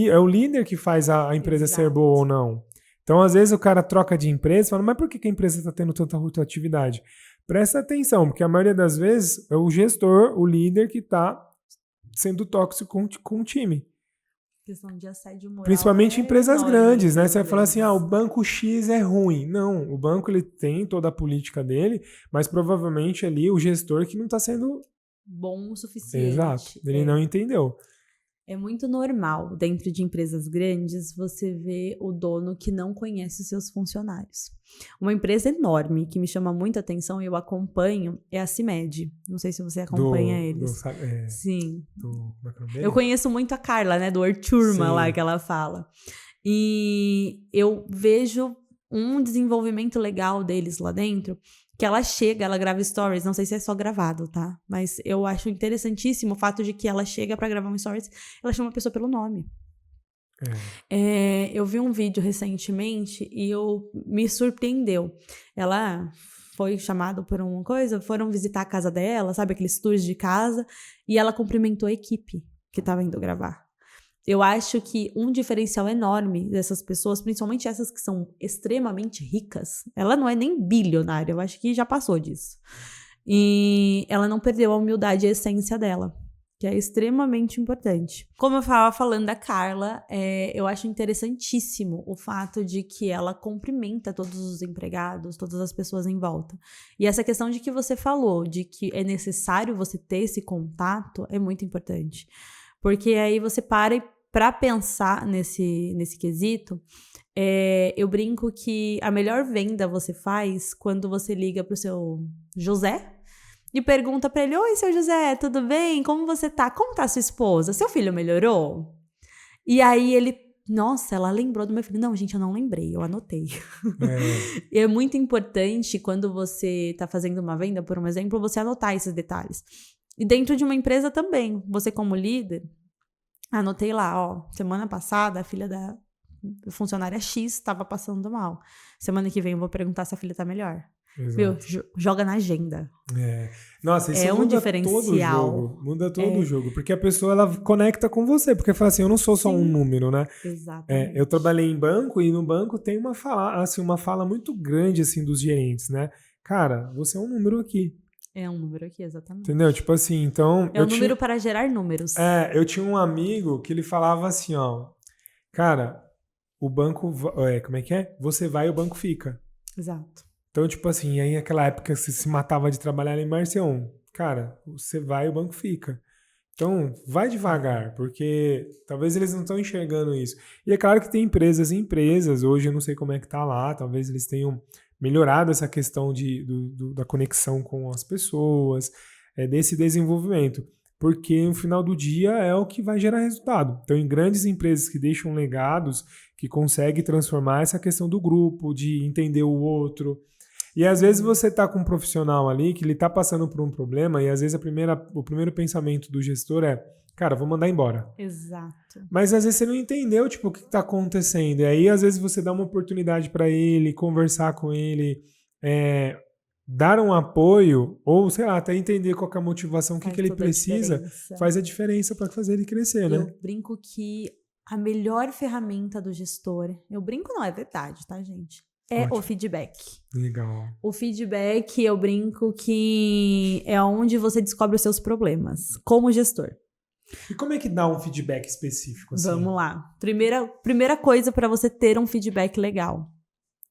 é o líder que faz a empresa ser boa ou não. Então, às vezes, o cara troca de empresa e fala, mas por que a empresa está tendo tanta rotatividade? Presta atenção, porque a maioria das vezes é o gestor, o líder, que está sendo tóxico com o time. Questão de assédio moral. Principalmente em empresas grandes, né? Você vai falar assim, grandes. o banco X é ruim. Não, o banco ele tem toda a política dele, mas provavelmente ali o gestor que não está sendo bom o suficiente. Exato, ele não entendeu. É muito normal, dentro de empresas grandes, você ver o dono que não conhece os seus funcionários. Uma empresa enorme que me chama muita atenção e eu acompanho é a CIMED. Não sei se você acompanha eles. Sim. Eu conheço muito a Carla, né? Do Orturma lá que ela fala. E eu vejo um desenvolvimento legal deles lá dentro, que ela chega, ela grava stories, não sei se é só gravado, tá? Mas eu acho interessantíssimo o fato de que ela chega pra gravar um stories, ela chama a pessoa pelo nome. Eu vi um vídeo recentemente e me surpreendeu. Ela foi chamada por uma coisa, foram visitar a casa dela, sabe? Aqueles tours de casa, e ela cumprimentou a equipe que tava indo gravar. Eu acho que um diferencial enorme dessas pessoas, principalmente essas que são extremamente ricas, ela não é nem bilionária, eu acho que já passou disso. E ela não perdeu a humildade e a essência dela, que é extremamente importante. Como eu estava falando da Carla, eu acho interessantíssimo o fato de que ela cumprimenta todos os empregados, todas as pessoas em volta. E essa questão de que você falou, de que é necessário você ter esse contato, é muito importante. Porque aí você para pensar nesse quesito, eu brinco que a melhor venda você faz quando você liga pro seu José e pergunta pra ele, oi, seu José, tudo bem? Como você tá? Como tá sua esposa? Seu filho melhorou? E aí nossa, ela lembrou do meu filho. Não, gente, eu não lembrei, eu anotei. E é muito importante quando você tá fazendo uma venda, por um exemplo, você anotar esses detalhes. E dentro de uma empresa também, você como líder, anotei lá, semana passada a filha da funcionária X estava passando mal. Semana que vem eu vou perguntar se a filha tá melhor. Viu? Joga na agenda. Nossa, isso muda diferencial. Todo o jogo. Muda todo o jogo. Porque a pessoa, ela conecta com você. Porque fala assim, eu não sou só um número, né? Exatamente. Eu trabalhei em banco e no banco tem uma fala muito grande, assim, dos gerentes, né? Cara, você é um número aqui. É um número aqui, exatamente. Entendeu? Tipo assim, então... É um número para gerar números. Eu tinha um amigo que ele falava assim, ó, cara, o banco, como é que é? Você vai e o banco fica. Exato. Então, tipo assim, aí naquela época você se matava de trabalhar em Marcião. Cara, você vai e o banco fica. Então, vai devagar, porque talvez eles não estão enxergando isso. E é claro que tem empresas e empresas, hoje eu não sei como é que tá lá, talvez eles tenham melhorado essa questão da conexão com as pessoas, desse desenvolvimento. Porque no final do dia é o que vai gerar resultado. Então, em grandes empresas que deixam legados, que conseguem transformar essa questão do grupo, de entender o outro. E às vezes você tá com um profissional ali que ele tá passando por um problema e às vezes o primeiro pensamento do gestor é, cara, vou mandar embora. Exato. Mas às vezes você não entendeu, tipo, o que tá acontecendo. E aí às vezes você dá uma oportunidade para ele, conversar com ele, dar um apoio ou, sei lá, até entender qual que é a motivação, o que ele precisa, faz a diferença para fazer ele crescer, né? Eu brinco que a melhor ferramenta do gestor, eu brinco não, é verdade, tá, gente? O feedback. Legal. O feedback, eu brinco que é onde você descobre os seus problemas, como gestor. E como é que dá um feedback específico? Assim? Vamos lá. Primeira coisa para você ter um feedback legal.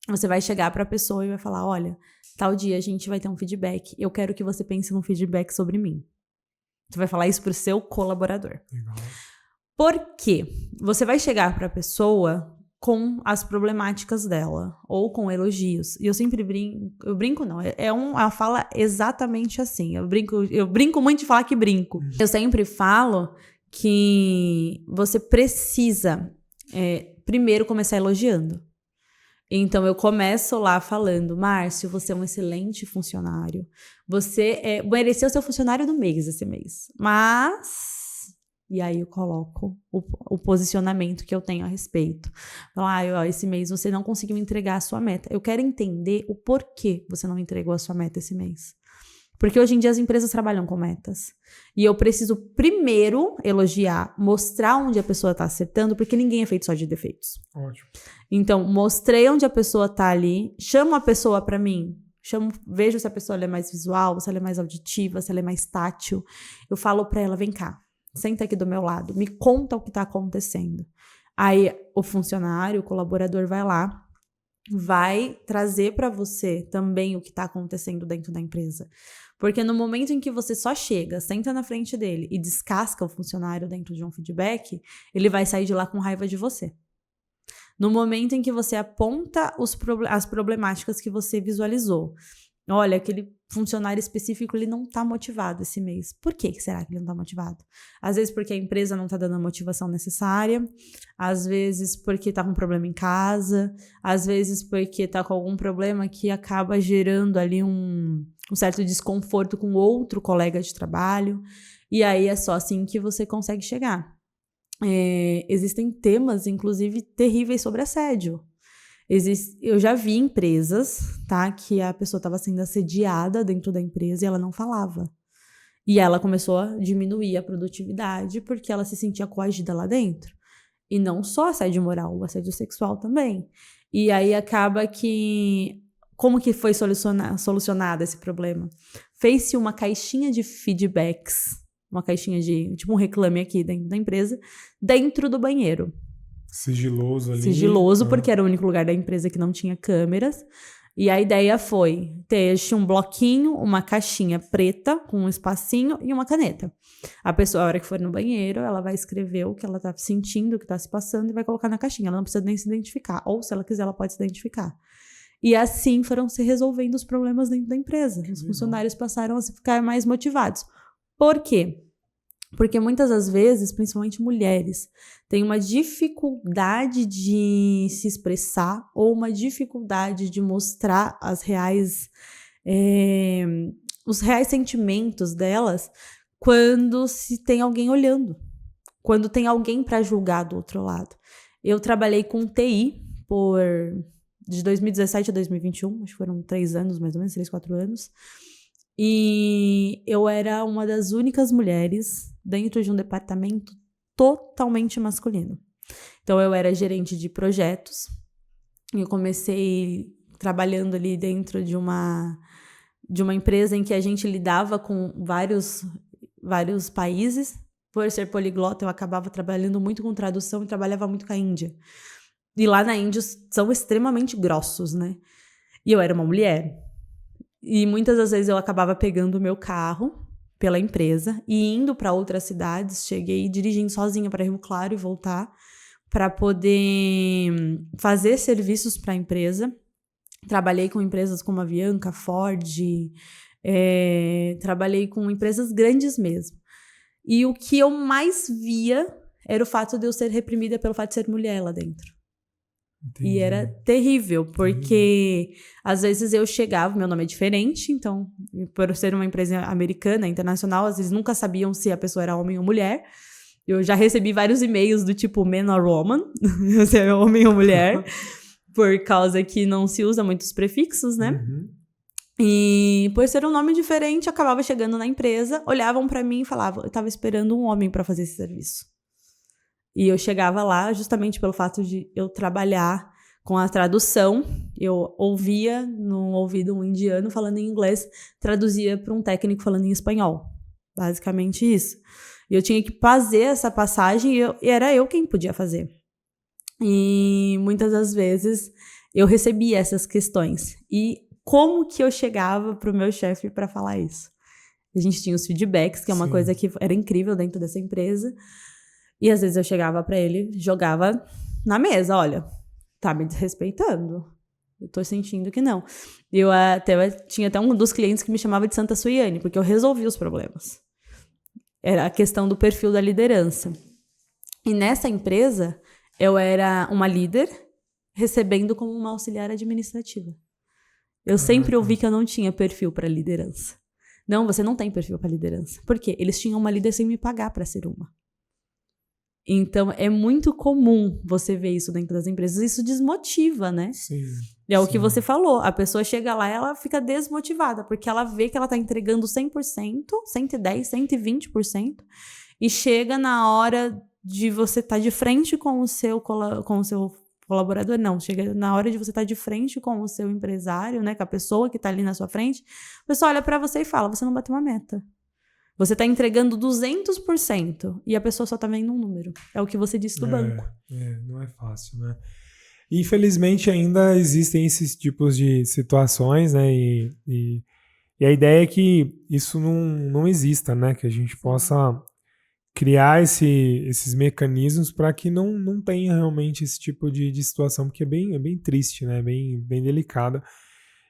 Você vai chegar para a pessoa e vai falar, olha, tal dia a gente vai ter um feedback. Eu quero que você pense num feedback sobre mim. Você vai falar isso pro seu colaborador. Legal. Por quê? Você vai chegar para a pessoa com as problemáticas dela, ou com elogios. E eu sempre brinco não, uma fala exatamente assim. Eu brinco muito de falar que brinco. Eu sempre falo que você precisa primeiro começar elogiando. Então, eu começo lá falando, Márcio, você é um excelente funcionário. Você mereceu ser o funcionário do mês esse mês. Mas... E aí eu coloco o posicionamento que eu tenho a respeito. Esse mês você não conseguiu entregar a sua meta. Eu quero entender o porquê você não entregou a sua meta esse mês. Porque hoje em dia as empresas trabalham com metas. E eu preciso primeiro elogiar, mostrar onde a pessoa está acertando, porque ninguém é feito só de defeitos. Ótimo. Então, mostrei onde a pessoa está ali, chamo a pessoa para mim, vejo se a pessoa é mais visual, se ela é mais auditiva, se ela é mais tátil. Eu falo para ela, vem cá. Senta aqui do meu lado, me conta o que está acontecendo. Aí o funcionário, o colaborador vai lá, vai trazer para você também o que está acontecendo dentro da empresa. Porque no momento em que você só chega, senta na frente dele e descasca o funcionário dentro de um feedback, ele vai sair de lá com raiva de você. No momento em que você aponta as problemáticas que você visualizou, olha, aquele funcionário específico, ele não está motivado esse mês. Por que será que ele não está motivado? Às vezes porque a empresa não está dando a motivação necessária, às vezes porque está com um problema em casa, às vezes porque está com algum problema que acaba gerando ali um certo desconforto com outro colega de trabalho, e aí é só assim que você consegue chegar. Existem temas, inclusive, terríveis sobre assédio. Eu já vi empresas, tá, que a pessoa estava sendo assediada dentro da empresa e ela não falava. E ela começou a diminuir a produtividade porque ela se sentia coagida lá dentro. E não só assédio moral, o assédio sexual também. E aí acaba que... Como que foi solucionado esse problema? Fez-se uma caixinha de feedbacks, uma caixinha de, tipo um reclame aqui dentro da empresa, dentro do banheiro. Sigiloso ali. Sigiloso, porque era o único lugar da empresa que não tinha câmeras. E a ideia foi ter um bloquinho, uma caixinha preta com um espacinho e uma caneta. A pessoa, a hora que for no banheiro, ela vai escrever o que ela tá sentindo, o que tá se passando e vai colocar na caixinha. Ela não precisa nem se identificar. Ou, se ela quiser, ela pode se identificar. E assim foram se resolvendo os problemas dentro da empresa. Os funcionários passaram a ficar mais motivados. Por quê? Porque muitas das vezes, principalmente mulheres, têm uma dificuldade de se expressar ou uma dificuldade de mostrar os reais sentimentos delas quando se tem alguém olhando, quando tem alguém para julgar do outro lado. Eu trabalhei com TI de 2017 a 2021, acho que foram 3 anos, mais ou menos, 3, 4 anos. E eu era uma das únicas mulheres dentro de um departamento totalmente masculino. Então, eu era gerente de projetos. Eu comecei trabalhando ali dentro de uma de uma empresa em que a gente lidava com vários países. Por ser poliglota, eu acabava trabalhando muito com tradução e trabalhava muito com a Índia. E lá na Índia são extremamente grossos, né? E eu era uma mulher. E muitas das vezes eu acabava pegando o meu carro pela empresa e indo para outras cidades. Cheguei dirigindo sozinha para Rio Claro e voltar para poder fazer serviços para a empresa. Trabalhei com empresas como a Avianca, Ford, trabalhei com empresas grandes mesmo. E o que eu mais via era o fato de eu ser reprimida pelo fato de ser mulher lá dentro. Entendi. E era terrível, porque às vezes eu chegava, meu nome é diferente, então, por ser uma empresa americana, internacional, às vezes nunca sabiam se a pessoa era homem ou mulher. Eu já recebi vários e-mails do tipo man or woman, se é homem ou mulher, por causa que não se usa muitos prefixos, né? Uhum. E por ser um nome diferente, acabava chegando na empresa, olhavam pra mim e falavam, eu tava esperando um homem pra fazer esse serviço. E eu chegava lá justamente pelo fato de eu trabalhar com a tradução. Eu ouvia no ouvido um indiano falando em inglês, traduzia para um técnico falando em espanhol. Basicamente isso. E eu tinha que fazer essa passagem e era eu quem podia fazer. E muitas das vezes eu recebia essas questões. E como que eu chegava pro meu chefe para falar isso? A gente tinha os feedbacks, que é uma coisa que era incrível dentro dessa empresa. E às vezes eu chegava para ele, jogava na mesa, olha, tá me desrespeitando. Eu tô sentindo que não. Tinha até um dos clientes que me chamava de Santa Suiane, porque eu resolvi os problemas. Era a questão do perfil da liderança. E nessa empresa, eu era uma líder recebendo como uma auxiliar administrativa. Eu sempre ouvi que eu não tinha perfil para liderança. Não, você não tem perfil para liderança. Por quê? Eles tinham uma líder sem me pagar para ser uma. Então, é muito comum você ver isso dentro das empresas. Isso desmotiva, né? Sim. É o que você falou. A pessoa chega lá e ela fica desmotivada, porque ela vê que ela está entregando 100%, 110%, 120%, e chega na hora de você estar de frente com o seu colaborador, não. Chega na hora de você estar de frente com o seu empresário, né? Com a pessoa que está ali na sua frente. A pessoa olha para você e fala, você não bateu uma meta. Você está entregando 200% e a pessoa só está vendo um número. É o que você disse do banco. Não é fácil, né? Infelizmente ainda existem esses tipos de situações, né? E a ideia é que isso não exista, né? Que a gente possa criar esses mecanismos para que não tenha realmente esse tipo de situação, porque é bem triste, né? Bem delicada.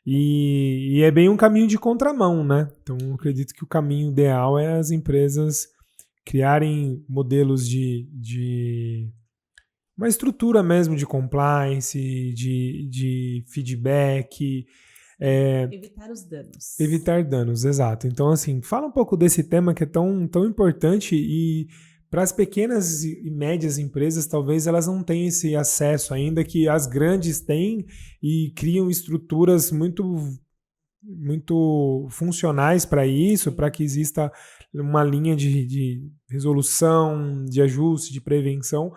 E é bem um caminho de contramão, né? Então, eu acredito que o caminho ideal é as empresas criarem modelos de uma estrutura mesmo de compliance, de feedback. Evitar os danos. Evitar danos, exato. Então, assim, fala um pouco desse tema que é tão importante e para as pequenas e médias empresas, talvez elas não tenham esse acesso ainda que as grandes têm e criam estruturas muito funcionais para isso, para que exista uma linha de resolução, de ajuste, de prevenção.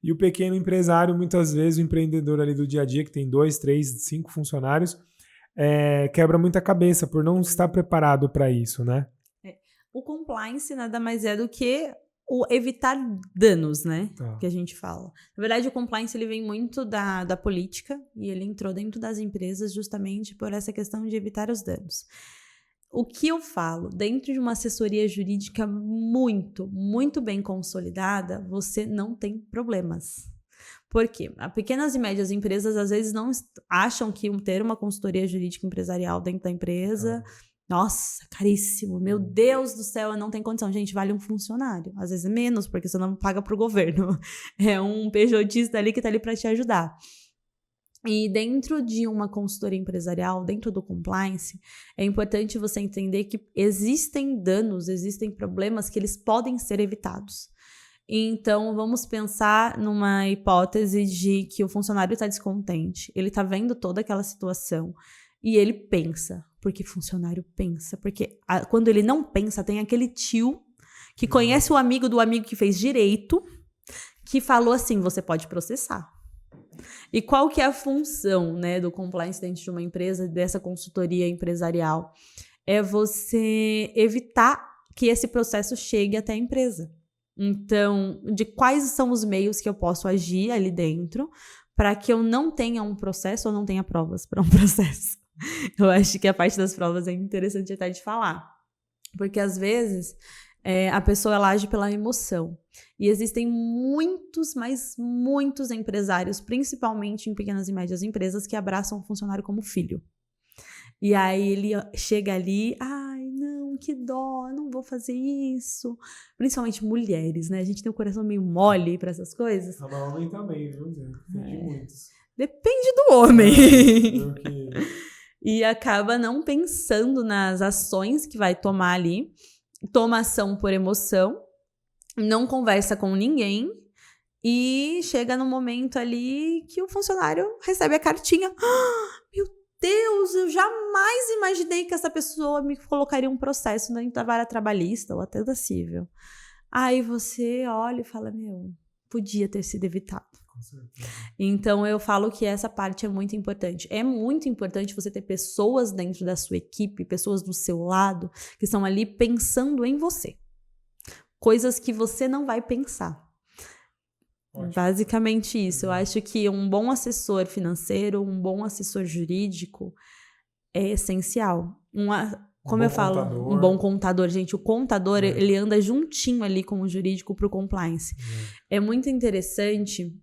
E o pequeno empresário, muitas vezes, o empreendedor ali do dia a dia, que tem 2, 3, 5 funcionários, quebra muita cabeça por não estar preparado para isso, né? O compliance nada mais é do que o evitar danos, né? Que a gente fala. Na verdade, o compliance ele vem muito da política e ele entrou dentro das empresas justamente por essa questão de evitar os danos. O que eu falo, dentro de uma assessoria jurídica muito, muito bem consolidada, você não tem problemas. Por quê? As pequenas e médias empresas às vezes não acham que ter uma consultoria jurídica empresarial dentro da empresa... Nossa, caríssimo, meu Deus do céu, não tem condição. Gente, vale um funcionário. Às vezes é menos, porque você não paga para o governo. É um PJista ali que está ali para te ajudar. E dentro de uma consultoria empresarial, dentro do compliance, é importante você entender que existem danos, existem problemas que eles podem ser evitados. Então, vamos pensar numa hipótese de que o funcionário está descontente, ele está vendo toda aquela situação e ele pensa. Porque funcionário pensa. Porque quando ele não pensa, tem aquele tio que conhece o amigo do amigo que fez direito, que falou assim, você pode processar. E qual que é a função, né, do compliance dentro de uma empresa, dessa consultoria empresarial? É você evitar que esse processo chegue até a empresa. Então, de quais são os meios que eu posso agir ali dentro para que eu não tenha um processo ou não tenha provas para um processo. Eu acho que a parte das provas é interessante até de falar. Porque, às vezes, a pessoa ela age pela emoção. E existem muitos, mas muitos empresários, principalmente em pequenas e médias empresas, que abraçam o funcionário como filho. E aí ele chega ali, ai, não, que dó, não vou fazer isso. Principalmente mulheres, né? A gente tem o coração meio mole para essas coisas. A homem também, viu? Tem muitos. Depende do homem. E acaba não pensando nas ações que vai tomar ali. Toma ação por emoção, não conversa com ninguém e chega no momento ali que o funcionário recebe a cartinha. Meu Deus, eu jamais imaginei que essa pessoa me colocaria um processo dentro da vara trabalhista ou até da civil. Aí você olha e fala, podia ter sido evitado. Com certeza. Então eu falo que essa parte é muito importante. É muito importante você ter pessoas dentro da sua equipe, pessoas do seu lado, que estão ali pensando em você. Coisas que você não vai pensar. Ótimo. Basicamente isso. Eu acho que um bom assessor financeiro, um bom assessor jurídico é essencial. Como eu falo, um bom contador. Gente, o contador, ele anda juntinho ali com o jurídico para o compliance. É muito interessante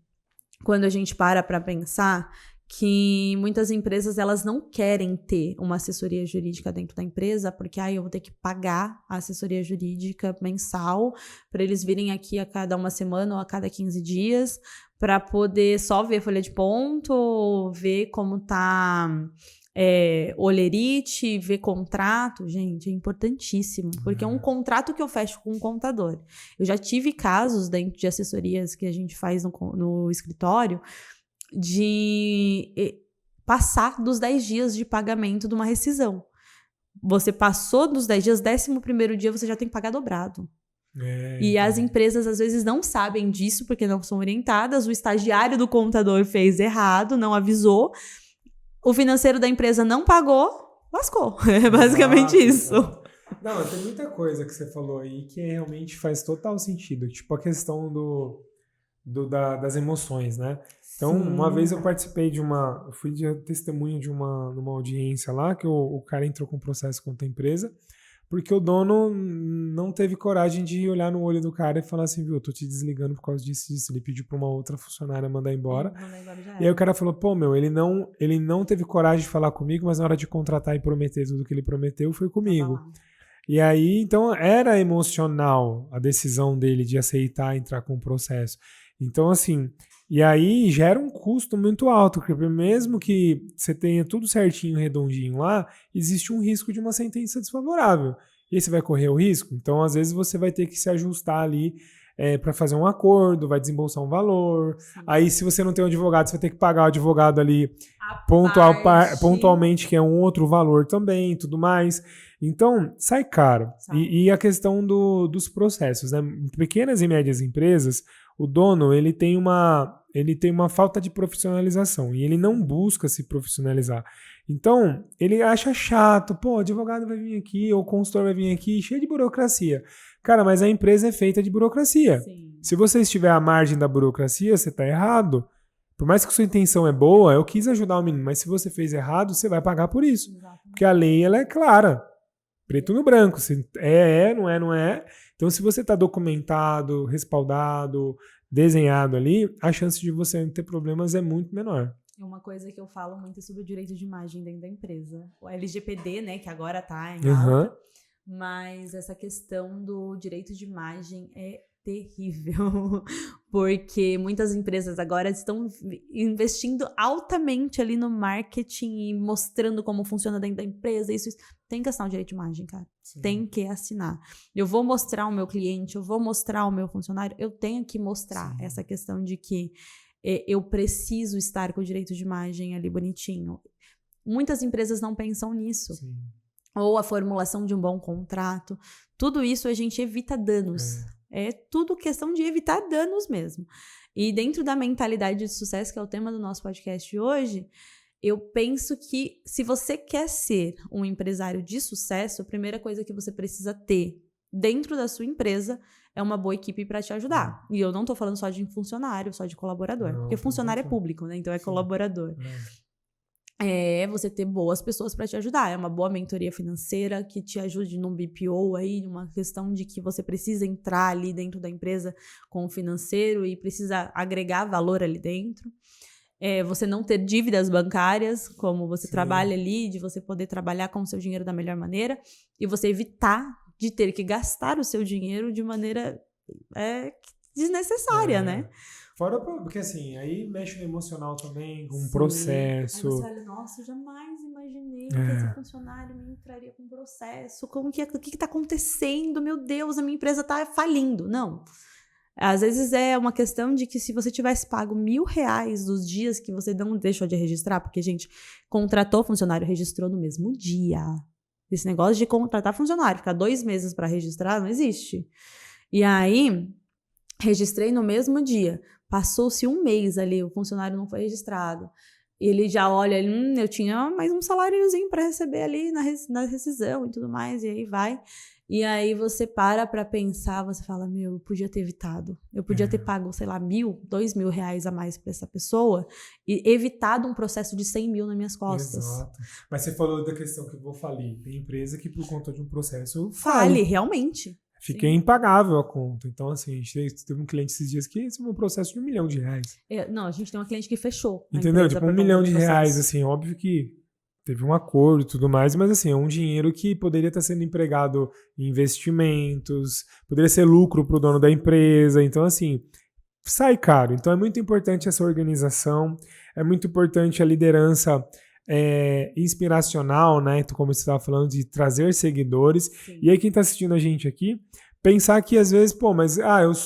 quando a gente para pensar que muitas empresas elas não querem ter uma assessoria jurídica dentro da empresa porque eu vou ter que pagar a assessoria jurídica mensal para eles virem aqui a cada uma semana ou a cada 15 dias para poder só ver folha de ponto, ver como tá olerite, ver contrato. Gente, é importantíssimo, porque é um contrato que eu fecho com um contador. Eu já tive casos dentro de assessorias que a gente faz no escritório de passar dos 10 dias de pagamento de uma rescisão. Você passou dos 10 dias, 11º dia você já tem que pagar dobrado. E as empresas às vezes não sabem disso porque não são orientadas, o estagiário do contador fez errado, não avisou, o financeiro da empresa não pagou, lascou. É basicamente isso. Não, tem muita coisa que você falou aí que realmente faz total sentido. Tipo a questão das emoções, né? Então, uma vez eu participei eu fui de testemunha numa audiência lá, que o cara entrou com processo contra a empresa, porque o dono não teve coragem de olhar no olho do cara e falar assim, viu, eu tô te desligando por causa disso. Ele pediu pra uma outra funcionária mandar embora. E aí o cara falou, ele não teve coragem de falar comigo, mas na hora de contratar e prometer tudo que ele prometeu, foi comigo. E aí, então, era emocional a decisão dele de aceitar entrar com o processo. Então, assim, e aí gera um custo muito alto, porque mesmo que você tenha tudo certinho, redondinho lá, existe um risco de uma sentença desfavorável. E aí você vai correr o risco? Então, às vezes, você vai ter que se ajustar ali para fazer um acordo, vai desembolsar um valor. Sim. Aí, se você não tem um advogado, você vai ter que pagar o advogado ali pontualmente, que é um outro valor também, tudo mais. Então, sai caro. E a questão dos processos, né? Em pequenas e médias empresas, o dono ele tem uma falta de profissionalização e ele não busca se profissionalizar. Então, ele acha chato, o advogado vai vir aqui, ou o consultor vai vir aqui, cheio de burocracia. Cara, mas a empresa é feita de burocracia. Sim. Se você estiver à margem da burocracia, você está errado. Por mais que sua intenção é boa, eu quis ajudar o menino, mas se você fez errado, você vai pagar por isso. Exatamente. Porque a lei ela é clara. Preto no branco. Se não é. Então, se você está documentado, respaldado, desenhado ali, a chance de você não ter problemas é muito menor. Uma coisa que eu falo muito é sobre o direito de imagem dentro da empresa. O LGPD, né, que agora está em alta, mas essa questão do direito de imagem é terrível, porque muitas empresas agora estão investindo altamente ali no marketing e mostrando como funciona dentro da empresa, isso. Tem que assinar o direito de imagem, cara. Sim. Tem que assinar. Eu vou mostrar o meu cliente, eu vou mostrar o meu funcionário, eu tenho que mostrar. Sim. Essa questão de que eu preciso estar com o direito de imagem ali bonitinho. Muitas empresas não pensam nisso. Sim. Ou a formulação de um bom contrato. Tudo isso a gente evita danos. É tudo questão de evitar danos mesmo. E dentro da mentalidade de sucesso, que é o tema do nosso podcast de hoje, eu penso que se você quer ser um empresário de sucesso, a primeira coisa que você precisa ter dentro da sua empresa é uma boa equipe para te ajudar. E eu não tô falando só de funcionário, só de colaborador. Porque funcionário é público, né? Então é colaborador. É você ter boas pessoas para te ajudar. É uma boa mentoria financeira que te ajude num BPO aí, numa questão de que você precisa entrar ali dentro da empresa com o financeiro e precisa agregar valor ali dentro. Você não ter dívidas bancárias, como você trabalha ali, de você poder trabalhar com o seu dinheiro da melhor maneira e você evitar de ter que gastar o seu dinheiro de maneira desnecessária, né? Fora porque assim, aí mexe no emocional também, com um processo. Aí você olha, nossa, eu jamais imaginei que esse funcionário me entraria com processo. O que tá acontecendo? Meu Deus, a minha empresa tá falindo. Não. Às vezes é uma questão de que se você tivesse pago R$1.000 dos dias que você não deixou de registrar, porque, gente, contratou funcionário, registrou no mesmo dia. Esse negócio de contratar funcionário, ficar 2 meses para registrar, não existe. E aí, registrei no mesmo dia. Passou-se 1 mês ali, o funcionário não foi registrado. Ele já olha, eu tinha mais um saláriozinho para receber ali na rescisão e tudo mais, e aí vai. E aí você para pensar, você fala, eu podia ter evitado. Eu podia ter pago, sei lá, R$1.000, R$2.000 a mais para essa pessoa e evitado um processo de 100 mil nas minhas costas. Exato. Mas você falou da questão que eu vou falir. Tem empresa que por conta de um processo fale, realmente. Fica impagável a conta. Então, assim, a gente teve um cliente esses dias que recebeu um processo de R$1 milhão. Não, a gente tem uma cliente que fechou. Entendeu? Tipo, R$1 milhão, assim, óbvio que teve um acordo e tudo mais, mas assim, é um dinheiro que poderia estar sendo empregado em investimentos, poderia ser lucro para o dono da empresa. Então, assim, sai caro. Então, é muito importante essa organização, é muito importante a liderança inspiracional, né? Como você estava falando, de trazer seguidores. Sim. E aí, quem está assistindo a gente aqui, pensar que às vezes,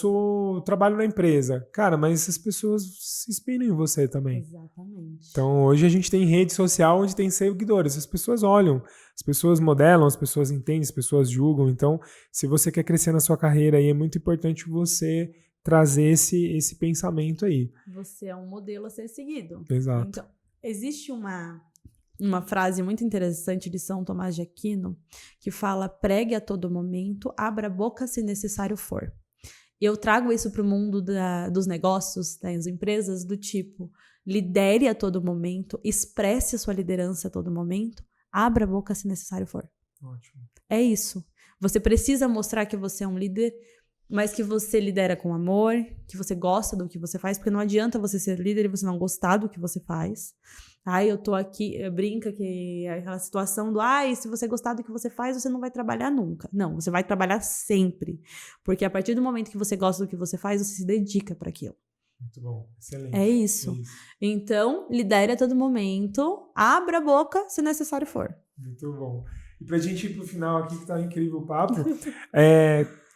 eu trabalho na empresa. Cara, mas essas pessoas se inspiram em você também. Exatamente. Então, hoje a gente tem rede social onde tem seguidores. As pessoas olham, as pessoas modelam, as pessoas entendem, as pessoas julgam. Então, se você quer crescer na sua carreira aí, é muito importante você trazer esse pensamento aí. Você é um modelo a ser seguido. Exato. Então, existe uma frase muito interessante de São Tomás de Aquino que fala: pregue a todo momento, abra a boca se necessário for. Eu trago isso para o mundo dos negócios, das empresas, do tipo: lidere a todo momento, expresse a sua liderança a todo momento, abra a boca se necessário for. Ótimo. É isso. Você precisa mostrar que você é um líder, mas que você lidera com amor, que você gosta do que você faz, porque não adianta você ser líder e você não gostar do que você faz. Eu tô aqui, brinca que é aquela situação do, se você gostar do que você faz, você não vai trabalhar nunca. Não, você vai trabalhar sempre. Porque a partir do momento que você gosta do que você faz, você se dedica para aquilo. Muito bom, excelente. É isso. Então, lidere a todo momento, abra a boca se necessário for. Muito bom. E pra gente ir pro final aqui, que tá incrível o papo,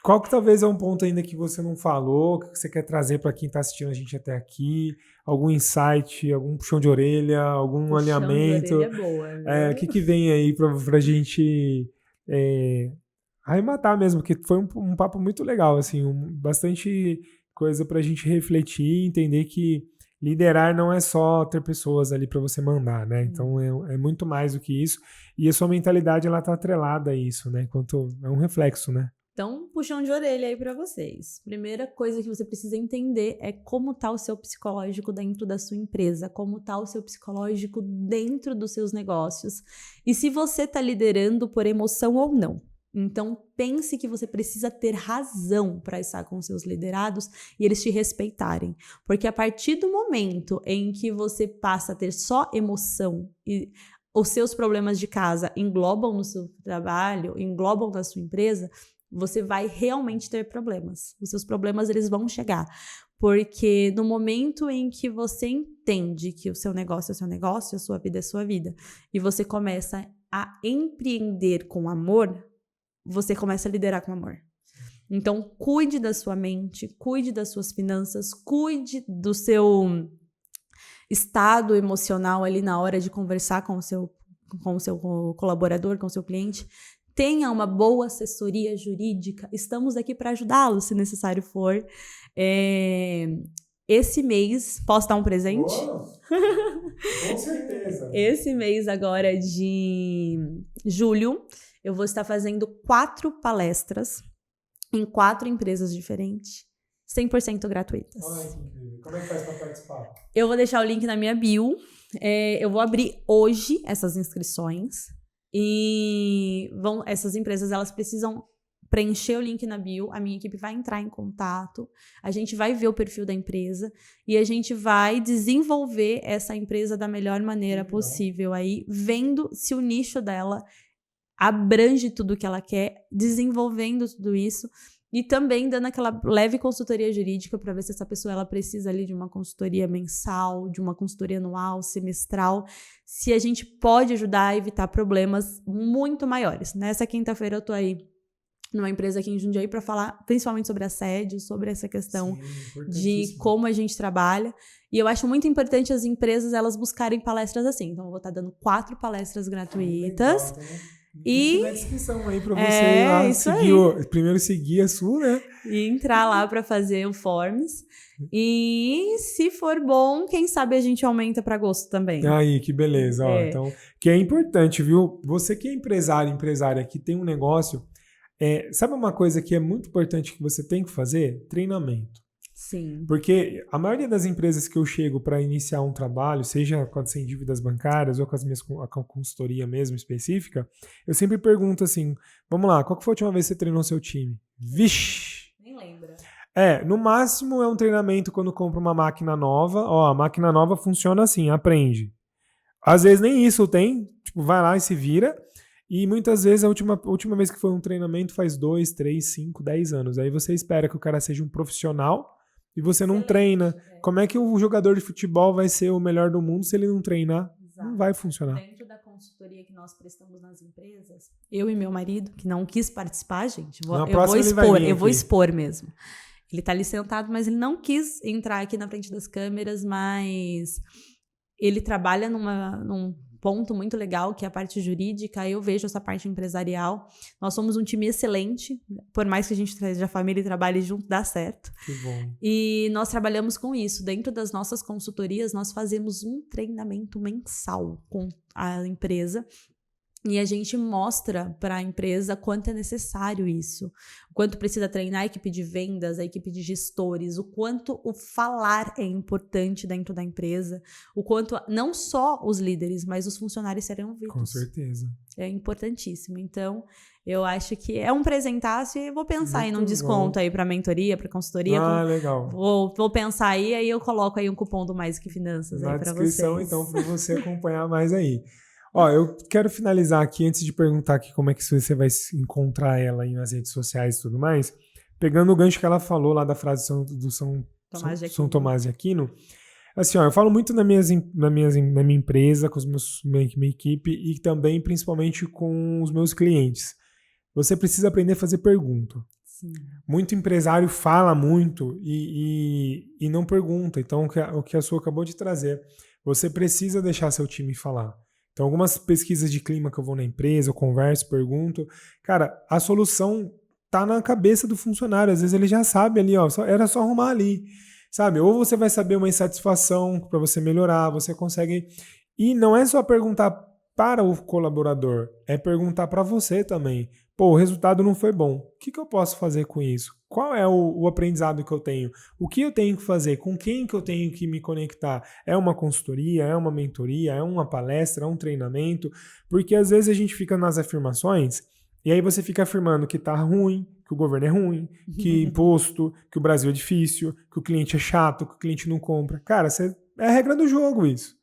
qual que talvez é um ponto ainda que você não falou, que você quer trazer para quem está assistindo a gente até aqui? Algum insight, algum puxão de orelha, algum alinhamento? Puxão de orelha é boa, né? O que vem aí para a gente arrematar mesmo? Porque foi um papo muito legal, assim, bastante coisa para a gente refletir e entender que liderar não é só ter pessoas ali para você mandar, né? Então é muito mais do que isso. E a sua mentalidade, ela tá atrelada a isso, né? É um reflexo, né? Então, puxão de orelha aí para vocês. Primeira coisa que você precisa entender é como tá o seu psicológico dentro da sua empresa, como tá o seu psicológico dentro dos seus negócios e se você tá liderando por emoção ou não. Então, pense que você precisa ter razão para estar com seus liderados e eles te respeitarem. Porque a partir do momento em que você passa a ter só emoção e os seus problemas de casa englobam no seu trabalho, englobam na sua empresa, você vai realmente ter problemas. Os seus problemas, eles vão chegar. Porque no momento em que você entende que o seu negócio é seu negócio, a sua vida é sua vida, e você começa a empreender com amor, você começa a liderar com amor. Então, cuide da sua mente, cuide das suas finanças, cuide do seu estado emocional ali na hora de conversar com o seu colaborador, com o seu cliente. Tenha uma boa assessoria jurídica. Estamos aqui para ajudá-lo, se necessário for. esse mês, posso dar um presente? Com certeza. Esse mês agora de julho, eu vou estar fazendo 4 palestras em 4 empresas diferentes, 100% gratuitas. Olha que incrível. Como é que faz para participar? Eu vou deixar o link na minha bio. Eu vou abrir hoje essas inscrições. E essas empresas, elas precisam preencher o link na bio, a minha equipe vai entrar em contato, a gente vai ver o perfil da empresa e a gente vai desenvolver essa empresa da melhor maneira possível aí, vendo se o nicho dela abrange tudo o que ela quer, desenvolvendo tudo isso e também dando aquela leve consultoria jurídica para ver se essa pessoa ela precisa ali de uma consultoria mensal, de uma consultoria anual, semestral, se a gente pode ajudar a evitar problemas muito maiores. Nessa quinta-feira eu tô aí numa empresa aqui em Jundiaí para falar principalmente sobre assédio, sobre essa questão de como a gente trabalha. E eu acho muito importante as empresas elas buscarem palestras assim. Então eu vou estar dando 4 palestras gratuitas. Legal, né? E na descrição aí pra você ir lá seguir, primeiro seguir a sua, né? E entrar lá pra fazer o Forms. E se for bom, quem sabe a gente aumenta pra agosto também. Aí, que beleza. Ó, então, que é importante, viu? Você que é empresária que tem um negócio, sabe uma coisa que é muito importante que você tem que fazer? Treinamento. Sim. Porque a maioria das empresas que eu chego para iniciar um trabalho, seja sem dívidas bancárias ou com a consultoria mesmo específica, eu sempre pergunto assim, vamos lá, qual que foi a última vez que você treinou seu time? Vixe! Nem lembra. No máximo é um treinamento quando compra uma máquina nova. Ó, a máquina nova funciona assim, aprende. Às vezes nem isso tem, tipo, vai lá e se vira. E muitas vezes a última vez que foi um treinamento faz 2, 3, 5, 10 anos. Aí você espera que o cara seja um profissional e você não treina. Como é que o jogador de futebol vai ser o melhor do mundo se ele não treinar? Exato. Não vai funcionar. Dentro da consultoria que nós prestamos nas empresas, eu e meu marido, que não quis participar, gente, eu vou expor mesmo. Ele tá ali sentado, mas ele não quis entrar aqui na frente das câmeras, mas ele trabalha num ponto muito legal, que é a parte jurídica, eu vejo essa parte empresarial. Nós somos um time excelente, por mais que a gente seja família e trabalhe junto, dá certo. Que bom. E nós trabalhamos com isso. Dentro das nossas consultorias, nós fazemos um treinamento mensal com a empresa, e a gente mostra para a empresa quanto é necessário isso, o quanto precisa treinar a equipe de vendas, a equipe de gestores, o quanto o falar é importante dentro da empresa, o quanto não só os líderes, mas os funcionários serem ouvidos. Com certeza. É importantíssimo. Então, eu acho que é um presentaço e vou pensar aí num desconto aí para mentoria, para consultoria. Legal. Vou pensar aí eu coloco aí um cupom do Mais Que Finanças aí para vocês. Na descrição, então, para você acompanhar mais aí. Ó, eu quero finalizar aqui, antes de perguntar aqui como é que você vai encontrar ela aí nas redes sociais e tudo mais, pegando o gancho que ela falou lá da frase do São Tomás de Aquino. Assim, ó, eu falo muito na minha empresa, com minha equipe e também, principalmente, com os meus clientes. Você precisa aprender a fazer pergunta. Sim. Muito empresário fala muito e não pergunta. Então, o que a sua acabou de trazer, você precisa deixar seu time falar. Então, algumas pesquisas de clima que eu vou na empresa, eu converso, pergunto. Cara, a solução tá na cabeça do funcionário. Às vezes ele já sabe ali, ó, era só arrumar ali, sabe? Ou você vai saber uma insatisfação para você melhorar, você consegue... E não é só perguntar para o colaborador, é perguntar para você também. Pô, o resultado não foi bom. O que eu posso fazer com isso? Qual é o aprendizado que eu tenho? O que eu tenho que fazer? Com quem que eu tenho que me conectar? É uma consultoria? É uma mentoria? É uma palestra? É um treinamento? Porque às vezes a gente fica nas afirmações e aí você fica afirmando que tá ruim, que o governo é ruim, que imposto, que o Brasil é difícil, que o cliente é chato, que o cliente não compra. Cara, é a regra do jogo isso.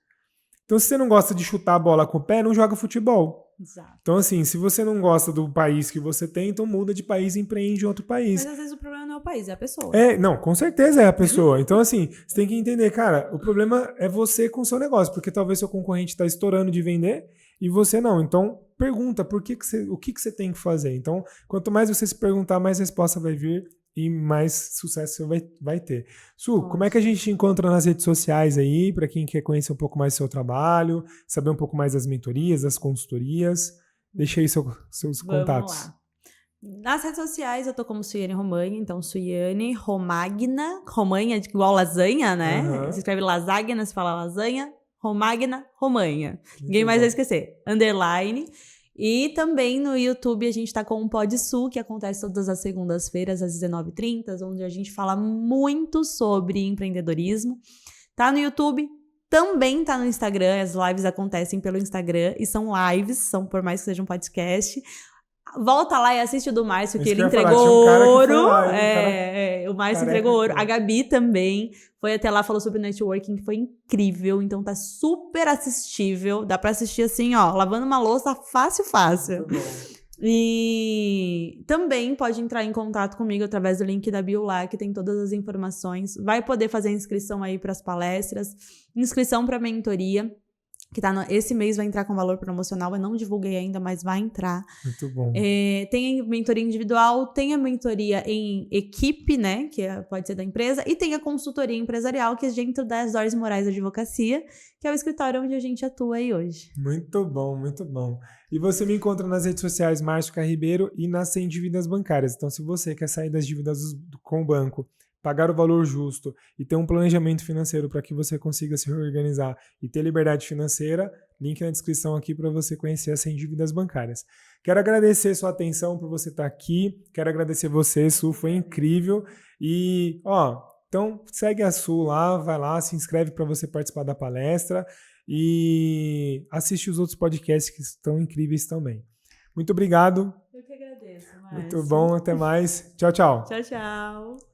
Então, se você não gosta de chutar a bola com o pé, não joga futebol. Exato. Então, assim, se você não gosta do país que você tem, então muda de país e empreende em outro país. Mas às vezes o problema não é o país, é a pessoa. Não, com certeza é a pessoa. Então, assim, você tem que entender, cara, o problema é você com o seu negócio, porque talvez seu concorrente está estourando de vender e você não. Então, pergunta o que você tem que fazer. Então, quanto mais você se perguntar, mais resposta vai vir e mais sucesso você vai ter. Su, como é que a gente te encontra nas redes sociais aí, para quem quer conhecer um pouco mais do seu trabalho, saber um pouco mais das mentorias, das consultorias? Deixa aí seus contatos. Vamos lá. Nas redes sociais eu tô como Suiane Romanha, então Suiane Romagna, Romanha igual lasanha, né? Uhum. Se escreve lasagna, se fala lasanha, Romagna, Romanha. Ninguém Muito mais bom. vai esquecer. Underline. E também no YouTube a gente tá com o PodSul, que acontece todas as segundas-feiras às 19h30, onde a gente fala muito sobre empreendedorismo. Tá no YouTube, também tá no Instagram, as lives acontecem pelo Instagram e são lives, por mais que seja um podcast. Volta lá e assiste o do Márcio, que ele entregou ouro. O Márcio entregou ouro. A Gabi também foi até lá, falou sobre networking, que foi incrível. Então tá super assistível. Dá pra assistir assim, ó, lavando uma louça fácil. Muito bom. E também pode entrar em contato comigo através do link da bio lá, que tem todas as informações. Vai poder fazer inscrição aí pras palestras, inscrição pra mentoria. Que esse mês vai entrar com valor promocional, eu não divulguei ainda, mas vai entrar. Muito bom. Tem a mentoria individual, tem a mentoria em equipe, né, que pode ser da empresa, e tem a consultoria empresarial, que é dentro das Ordens Morais da Advocacia, que é o escritório onde a gente atua aí hoje. Muito bom, muito bom. E você me encontra nas redes sociais Márcio Carribeiro e nas 100 dívidas bancárias. Então, se você quer sair das dívidas com o banco, pagar o valor justo e ter um planejamento financeiro para que você consiga se reorganizar e ter liberdade financeira, link na descrição aqui para você conhecer as 100 dívidas bancárias. Quero agradecer sua atenção por você estar aqui, quero agradecer você, Su, foi incrível. E, então segue a Su lá, vai lá, se inscreve para você participar da palestra e assiste os outros podcasts que estão incríveis também. Muito obrigado. Eu que agradeço, Márcio. Muito bom, até mais. Tchau, tchau. Tchau, tchau.